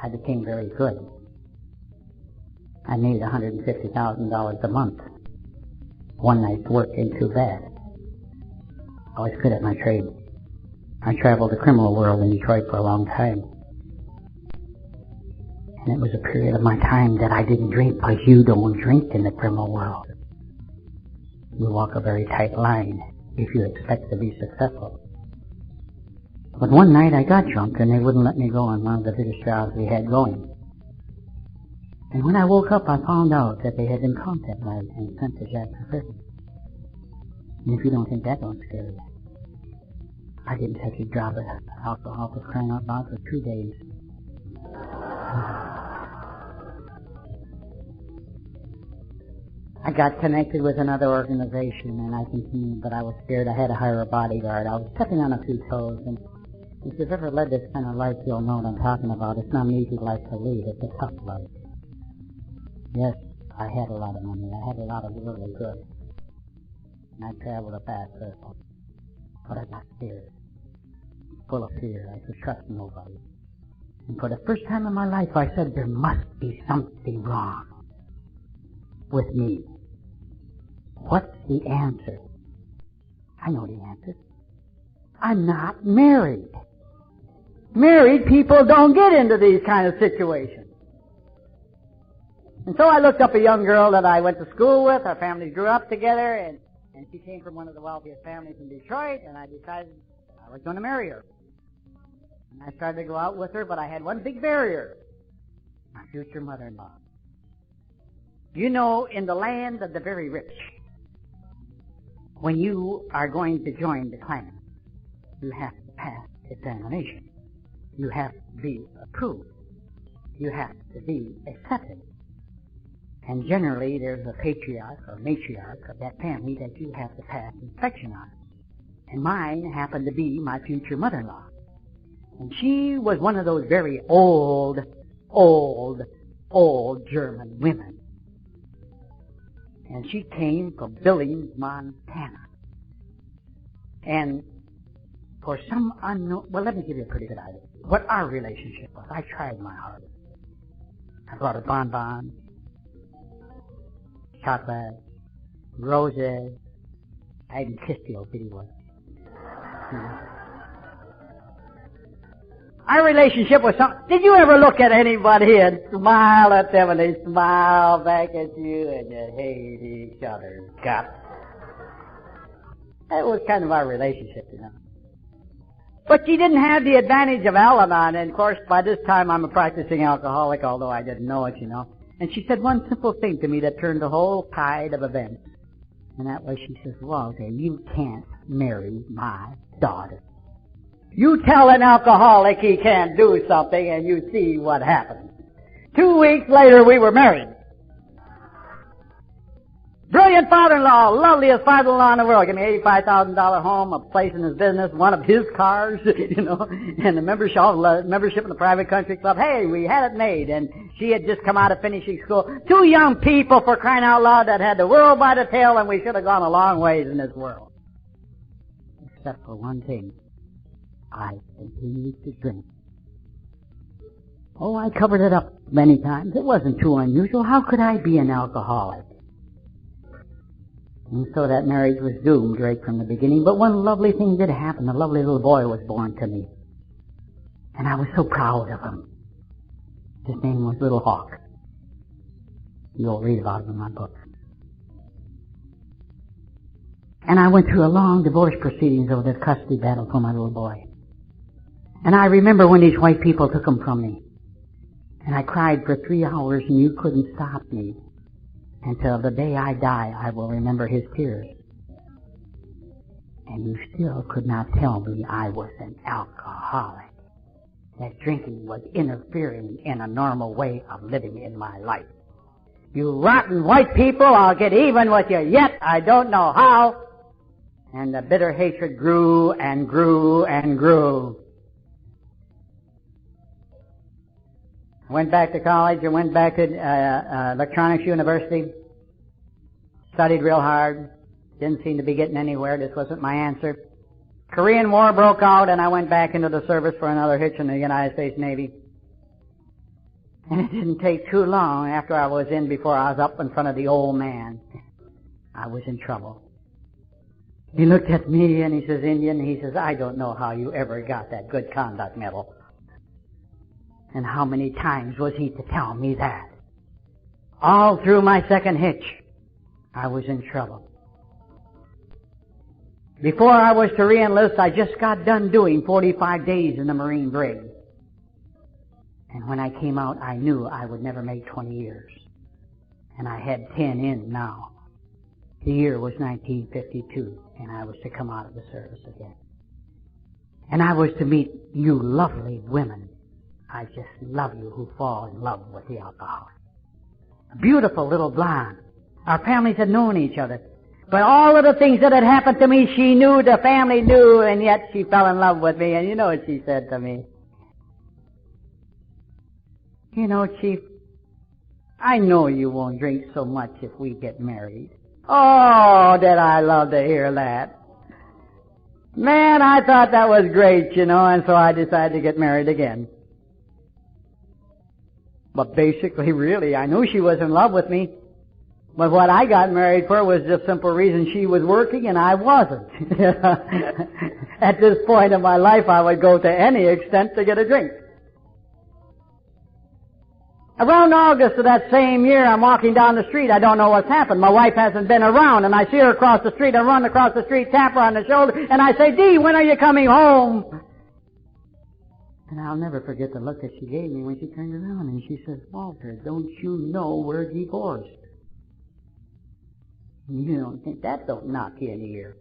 I became very good. I made $150,000 a month. One night's work ain't too bad. I was good at my trade. I traveled the criminal world in Detroit for a long time. And it was a period of my time that I didn't drink, because you don't drink in the criminal world. You walk a very tight line if you expect to be successful. But one night I got drunk and they wouldn't let me go on one of the biggest jobs we had going. And when I woke up, I found out that they had been caught that night and sent to Jackson prison. And if you don't think that don't scare you, I didn't touch a drop of alcohol for crying out loud for 2 days. I got connected with another organization and I continued, but I was scared. I had to hire a bodyguard. I was stepping on a few toes, and if you've ever led this kind of life, you'll know what I'm talking about. It's not an easy life to lead. It's a tough life. Yes, I had a lot of money. I had a lot of worldly goods. And I traveled a fast circle. But I got scared. Full of fear. I could trust nobody. And for the first time in my life, I said, there must be something wrong with me. What's the answer? I know the answer. I'm not married. Married people don't get into these kind of situations. And so I looked up a young girl that I went to school with. Our families grew up together, and she came from one of the wealthiest families in Detroit, and I decided I was going to marry her. And I started to go out with her, but I had one big barrier: my future mother-in-law. You know, in the land of the very rich, when you are going to join the clan, you have to pass examination. You have to be approved. You have to be accepted. And generally, there's a patriarch or matriarch of that family that you have to pass inspection on. And mine happened to be my future mother-in-law. And she was one of those very old German women. And she came from Billings, Montana. And for some unknown... Well, let me give you a pretty good idea what our relationship was. I tried my hardest. I brought her bonbons, chocolate, roses. I even kissed the old bitty one. Our relationship was something... Did you ever look at anybody and smile at them and they smile back at you and you hate each other's guts? That was kind of our relationship, you know. But she didn't have the advantage of Al-Anon, and of course by this time I'm a practicing alcoholic, although I didn't know it, you know. And she said one simple thing to me that turned the whole tide of events. And that was, she says, Walter, you can't marry my daughter. You tell an alcoholic he can't do something and you see what happens. 2 weeks later we were married. Brilliant father-in-law, loveliest father-in-law in the world. Give me $85,000 home, a place in his business, one of his cars, you know, and a membership in the private country club. Hey, we had it made. And she had just come out of finishing school. 2 young people, for crying out loud, that had the world by the tail, and we should have gone a long ways in this world. Except for one thing. I continued to drink. Oh, I covered it up many times. It wasn't too unusual. How could I be an alcoholic? And so that marriage was doomed right from the beginning. But one lovely thing did happen. A lovely little boy was born to me. And I was so proud of him. His name was Little Hawk. You'll read about him in my book. And I went through a long divorce proceedings over this custody battle for my little boy. And I remember when these white people took him from me. And I cried for 3 hours and you couldn't stop me. Until the day I die, I will remember his tears. And you still could not tell me I was an alcoholic. That drinking was interfering in a normal way of living in my life. You rotten white people, I'll get even with you yet. I don't know how. And the bitter hatred grew and grew and grew. I went back to college. I went back to Electronics University. Studied real hard. Didn't seem to be getting anywhere. This wasn't my answer. Korean War broke out, and I went back into the service for another hitch in the United States Navy. And it didn't take too long after I was in before I was up in front of the old man. I was in trouble. He looked at me and he says, Indian, he says, I don't know how you ever got that good conduct medal. And how many times was he to tell me that? All through my second hitch, I was in trouble. Before I was to re-enlist, I just got done doing 45 days in the Marine brig. And when I came out, I knew I would never make 20 years. And I had 10 in now. The year was 1952, and I was to come out of the service again. And I was to meet you lovely women. I just love you who fall in love with the alcoholic. Beautiful little blonde. Our families had known each other. But all of the things that had happened to me, she knew, the family knew, and yet she fell in love with me. And you know what she said to me? You know, Chief, I know you won't drink so much if we get married. Oh, did I love to hear that. Man, I thought that was great, you know, and so I decided to get married again. But basically, really, I knew she was in love with me. But what I got married for was just simple reason she was working and I wasn't. At this point in my life, I would go to any extent to get a drink. Around August of that same year, I'm walking down the street. I don't know what's happened. My wife hasn't been around, and I see her across the street. I run across the street, tap her on the shoulder, and I say, Dee, when are you coming home? And I'll never forget the look that she gave me when she turned around, and she says, Walter, don't you know we're divorced? You don't think that don't knock you in the ear.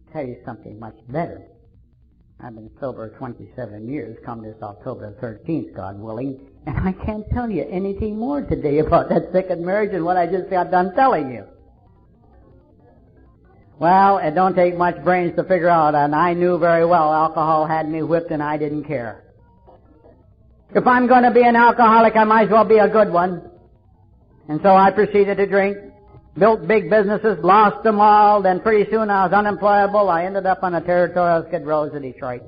I'll tell you something much better. I've been sober 27 years, come this October 13th, God willing, and I can't tell you anything more today about that second marriage than what I just got done telling you. Well, it don't take much brains to figure out, and I knew very well alcohol had me whipped and I didn't care. If I'm going to be an alcoholic, I might as well be a good one. And so I proceeded to drink. Built big businesses, lost them all, then pretty soon I was unemployable. I ended up on the territorial skid rows of Detroit.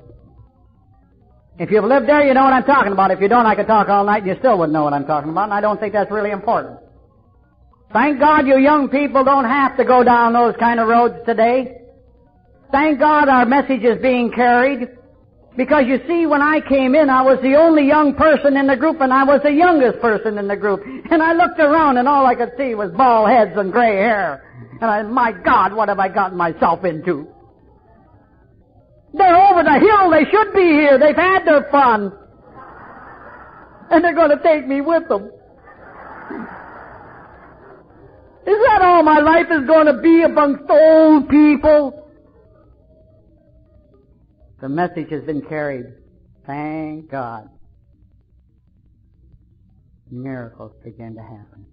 If you've lived there, you know what I'm talking about. If you don't, I could talk all night and you still wouldn't know what I'm talking about, and I don't think that's really important. Thank God you young people don't have to go down those kind of roads today. Thank God our message is being carried. Because you see, when I came in, I was the only young person in the group, and I was the youngest person in the group. And I looked around, and all I could see was bald heads and gray hair. And my God, what have I gotten myself into? They're over the hill. They should be here. They've had their fun. And they're going to take me with them. Is that all my life is going to be amongst old people? The message has been carried. Thank God. Miracles began to happen.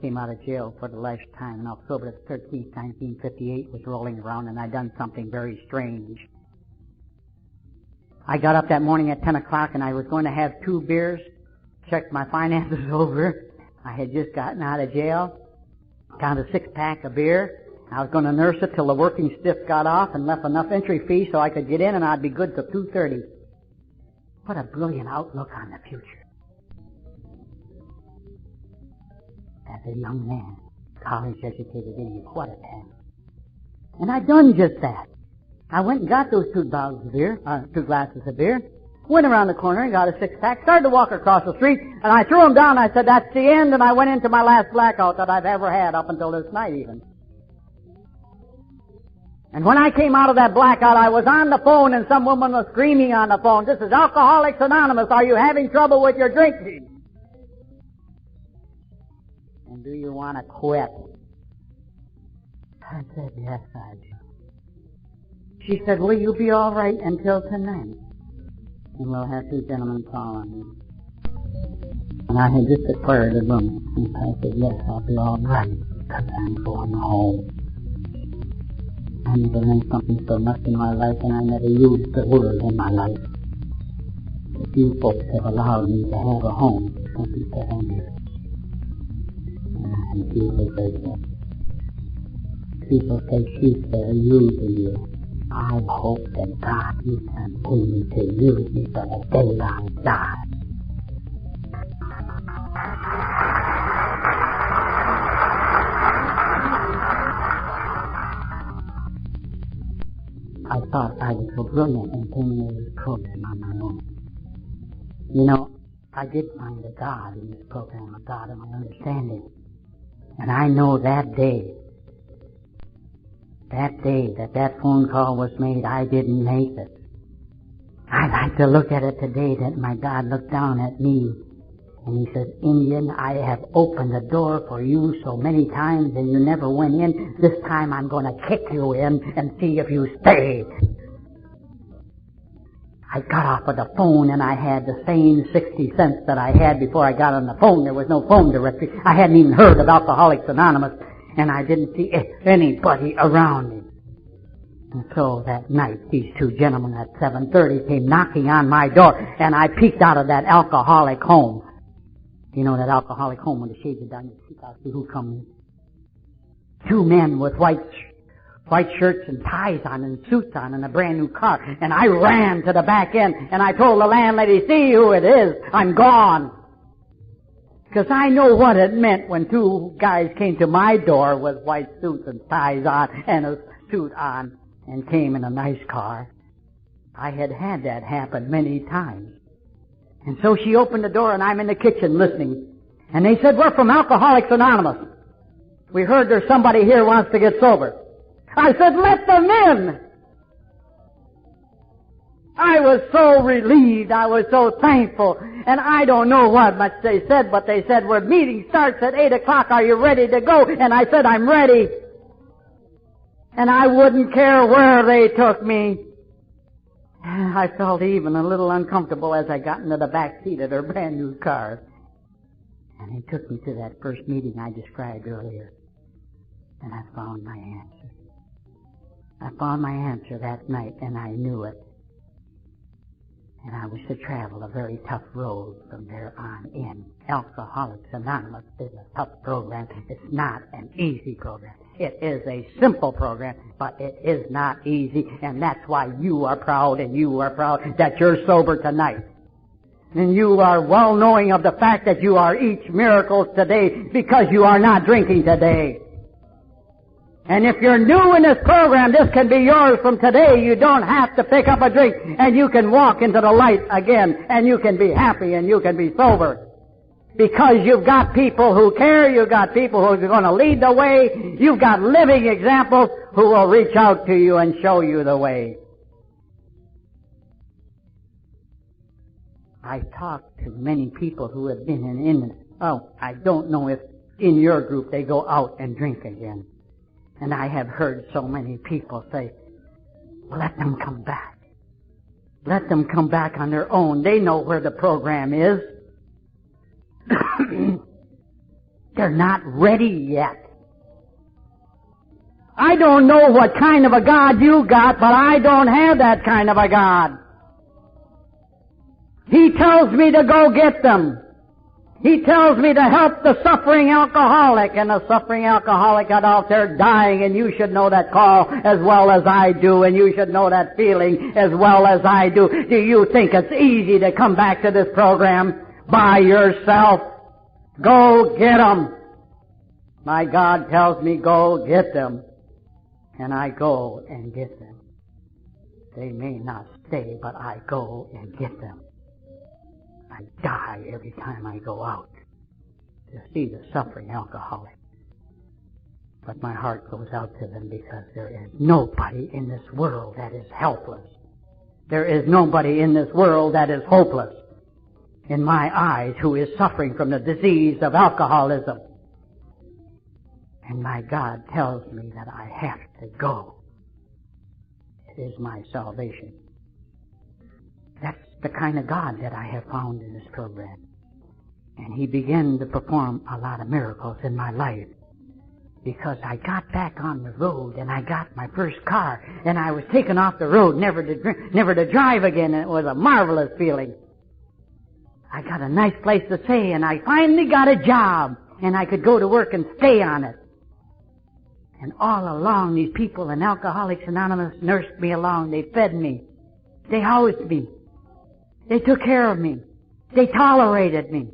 Came out of jail for the last time on October 13th, 1958, was rolling around, and I'd done something very strange. I got up that morning at 10 o'clock, and I was going to have 2 beers, checked my finances over. I had just gotten out of jail, got a 6-pack of beer. I was going to nurse it till the working stiff got off and left enough entry fee so I could get in, and I'd be good till 2:30. What a brilliant outlook on the future. As a young man, college-educated Indian, what a time. And I done just that. I went and got those 2 glasses of beer, went around the corner and got a 6-pack, started to walk across the street, and I threw them down. I said, that's the end, and I went into my last blackout that I've ever had up until this night even. And when I came out of that blackout, I was on the phone and some woman was screaming on the phone, this is Alcoholics Anonymous. Are you having trouble with your drinking? And do you want to quit? I said, yes, I do. She said, will you be all right until tonight? And we'll have 2 gentlemen call on you. And I had just acquired a room. And I said, yes, I'll be all right, because I'm going home. I never learned something so much in my life, and I never used the word in my life. If you folks have allowed me to have a home, thank you for having it. And I feel so grateful. People say she's very using you. I hope that God will continue to use me for the day I die. thought I was so brilliant in came into this program on my own. You know, I did find a God in this program, a God of my understanding. And I know that day that phone call was made, I didn't make it. I like to look at it today that my God looked down at me and he said, Indian, I have opened the door for you so many times and you never went in. This time I'm going to kick you in and see if you stay. I got off of the phone and I had the same 60 cents that I had before I got on the phone. There was no phone directory. I hadn't even heard of Alcoholics Anonymous and I didn't see anybody around me. And so that night, these two gentlemen at 7:30 came knocking on my door and I peeked out of that alcoholic home. You know that alcoholic home when the shades are down, you peek out, see who comes in. Two men with white shirts and ties on and suits on and a brand new car. And I ran to the back end and I told the landlady, see who it is, I'm gone. Because I know what it meant when two guys came to my door with white suits and ties on and a suit on and came in a nice car. I had that happen many times. And so she opened the door and I'm in the kitchen listening. And they said, we're from Alcoholics Anonymous. We heard there's somebody here who wants to get sober. I said, let them in. I was so relieved. I was so thankful. And I don't know what much they said, but they said, our meeting starts at 8 o'clock. Are you ready to go? And I said, I'm ready. And I wouldn't care where they took me. I felt even a little uncomfortable as I got into the back seat of their brand new car. And they took me to that first meeting I described earlier. And I found my answer. I found my answer that night, and I knew it. And I was to travel a very tough road from there on in. Alcoholics Anonymous is a tough program. It's not an easy program. It is a simple program, but it is not easy, and that's why you are proud and you are proud that you're sober tonight. And you are well knowing of the fact that you are each miracles today because you are not drinking today. And if you're new in this program, this can be yours from today. You don't have to pick up a drink, and you can walk into the light again, and you can be happy and you can be sober. Because you've got people who care, you've got people who are going to lead the way, you've got living examples who will reach out to you and show you the way. I talked to many people who have been I don't know if in your group they go out and drink again. And I have heard so many people say, let them come back. Let them come back on their own. They know where the program is. They're not ready yet. I don't know what kind of a God you got, but I don't have that kind of a God. He tells me to go get them. He tells me to help the suffering alcoholic, and the suffering alcoholic got out there dying, and you should know that call as well as I do, and you should know that feeling as well as I do. Do you think it's easy to come back to this program by yourself? Go get them. My God tells me go get them, and I go and get them. They may not stay, but I go and get them. I die every time I go out to see the suffering alcoholic. But my heart goes out to them because there is nobody in this world that is helpless. There is nobody in this world that is hopeless, in my eyes, who is suffering from the disease of alcoholism. And my God tells me that I have to go. It is my salvation. That's the kind of God that I have found in this program. And He began to perform a lot of miracles in my life because I got back on the road and I got my first car and I was taken off the road, never to drive again, and it was a marvelous feeling. I got a nice place to stay and I finally got a job and I could go to work and stay on it. And all along, these people in Alcoholics Anonymous nursed me along. They fed me. They housed me. They took care of me. They tolerated me.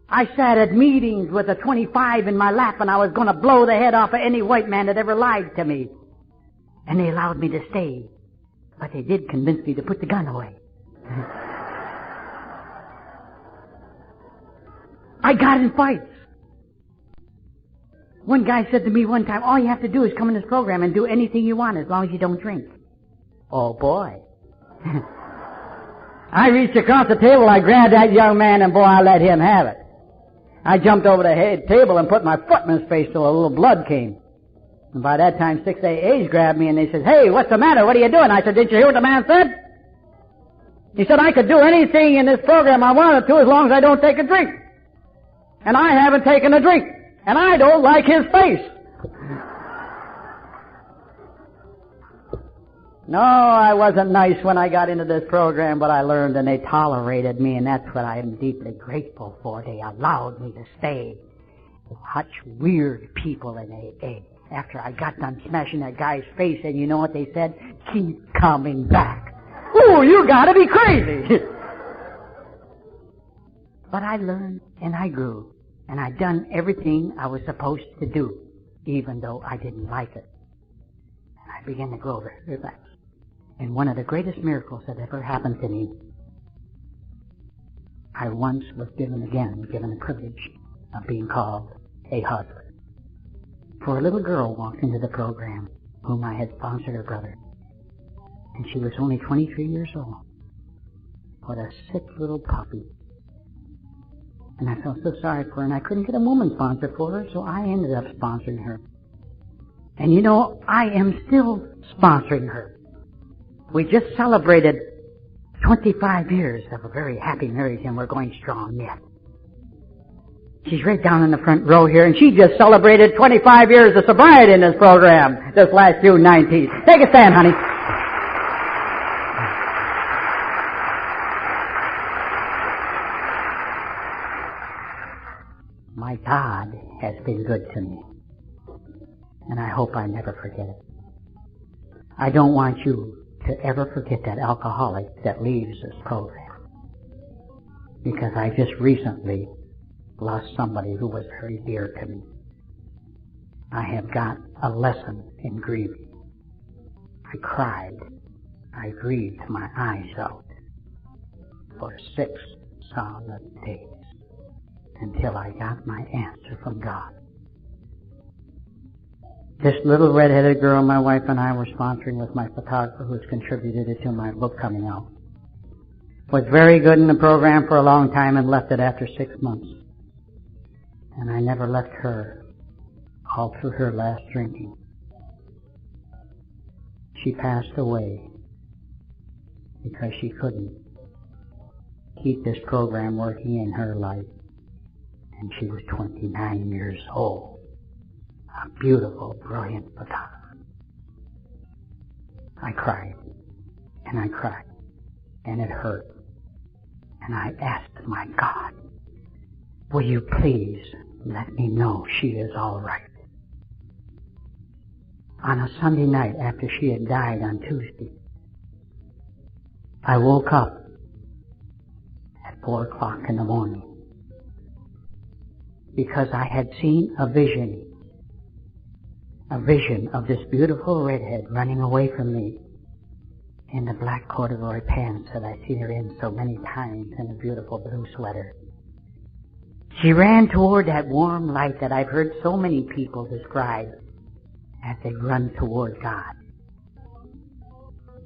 I sat at meetings with a 25 in my lap and I was going to blow the head off of any white man that ever lied to me. And they allowed me to stay. But they did convince me to put the gun away. I got in fights. One guy said to me one time, all you have to do is come in this program and do anything you want as long as you don't drink. Oh, boy. I reached across the table, I grabbed that young man, and boy, I let him have it. I jumped over the table and put my foot in his face till a little blood came. And by that time, 6 AAs grabbed me and they said, hey, what's the matter? What are you doing? I said, didn't you hear what the man said? He said, I could do anything in this program I wanted to as long as I don't take a drink. And I haven't taken a drink. And I don't like his face. No, I wasn't nice when I got into this program, but I learned and they tolerated me, and that's what I am deeply grateful for. They allowed me to stay. Such weird people in AA. After I got done smashing that guy's face, and you know what they said? Keep coming back. Oh, you gotta be crazy. But I learned and I grew, and I'd done everything I was supposed to do, even though I didn't like it. And I began to grow very fast. And one of the greatest miracles that ever happened to me, I once was given the privilege of being called a husband. For a little girl walked into the program whom I had sponsored her brother. And she was only 23 years old. What a sick little puppy. And I felt so sorry for her, and I couldn't get a woman sponsor for her, so I ended up sponsoring her. And you know, I am still sponsoring her. We just celebrated 25 years of a very happy marriage, and we're going strong yet. She's right down in the front row here, and she just celebrated 25 years of sobriety in this program this last June 19th. Take a stand, honey. My God has been good to me, and I hope I never forget it. I don't want you to ever forget that alcoholic that leaves this program, because I just recently lost somebody who was very dear to me. I have got a lesson in grieving. I cried. I grieved my eyes out for 6 solid days until I got my answer from God. This little red-headed girl my wife and I were sponsoring with my photographer, who's contributed it to my book coming out, was very good in the program for a long time and left it after 6 months. And I never left her all through her last drinking. She passed away because she couldn't keep this program working in her life. And she was 29 years old. A beautiful, brilliant photographer. I cried, and I cried, and it hurt. And I asked my God, will you please let me know she is all right? On a Sunday night after she had died on Tuesday, I woke up at 4 o'clock in the morning because I had seen a vision of this beautiful redhead running away from me in the black corduroy pants that I've seen her in so many times, and a beautiful blue sweater. She ran toward that warm light that I've heard so many people describe as they run toward God.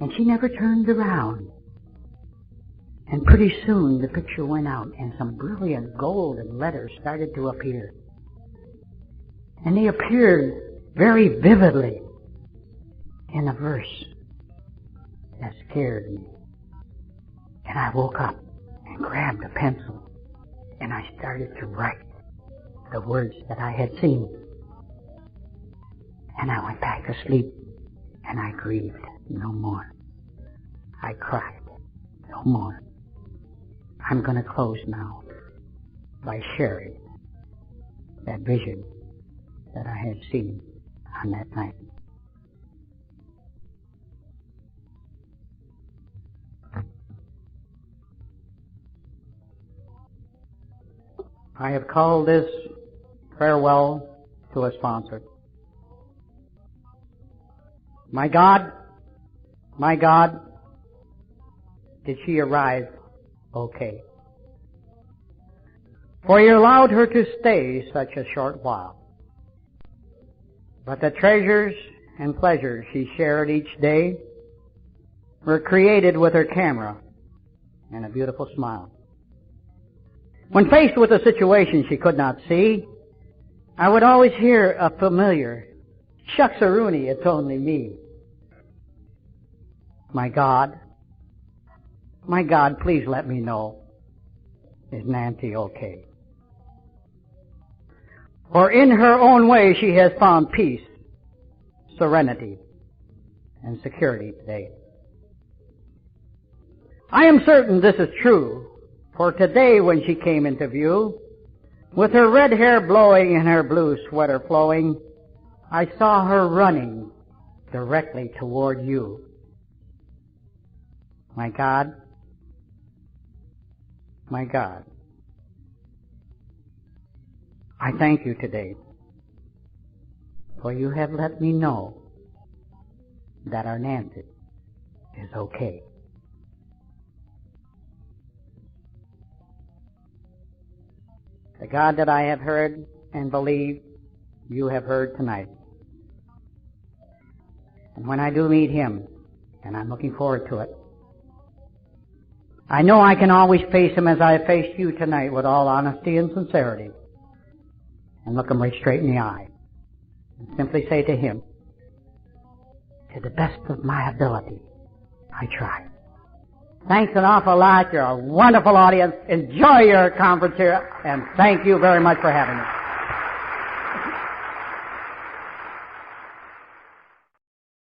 And she never turned around. And pretty soon the picture went out and some brilliant golden letters started to appear. And they appeared very vividly in a verse that scared me. And I woke up and grabbed a pencil and I started to write the words that I had seen. And I went back to sleep and I grieved no more. I cried no more. I'm going to close now by sharing that vision that I had seen on that night. I have called this farewell to a sponsor. My God, My God, did she arrive okay? For you allowed her to stay such a short while. But the treasures and pleasures she shared each day were created with her camera and a beautiful smile. When faced with a situation she could not see, I would always hear a familiar, "Shucks-a-rooney, it's only me." My God, please let me know, is Nancy okay? For in her own way she has found peace, serenity, and security today. I am certain this is true, for today when she came into view, with her red hair blowing and her blue sweater flowing, I saw her running directly toward you. My God, I thank you today, for you have let me know that our Nancy is okay. The God that I have heard and believe you have heard tonight. And when I do meet Him, and I'm looking forward to it, I know I can always face Him as I have faced you tonight with all honesty and sincerity, and look Him right straight in the eye, and simply say to Him, to the best of my ability, I try. Thanks an awful lot. You're a wonderful audience. Enjoy your conference here, and thank you very much for having me.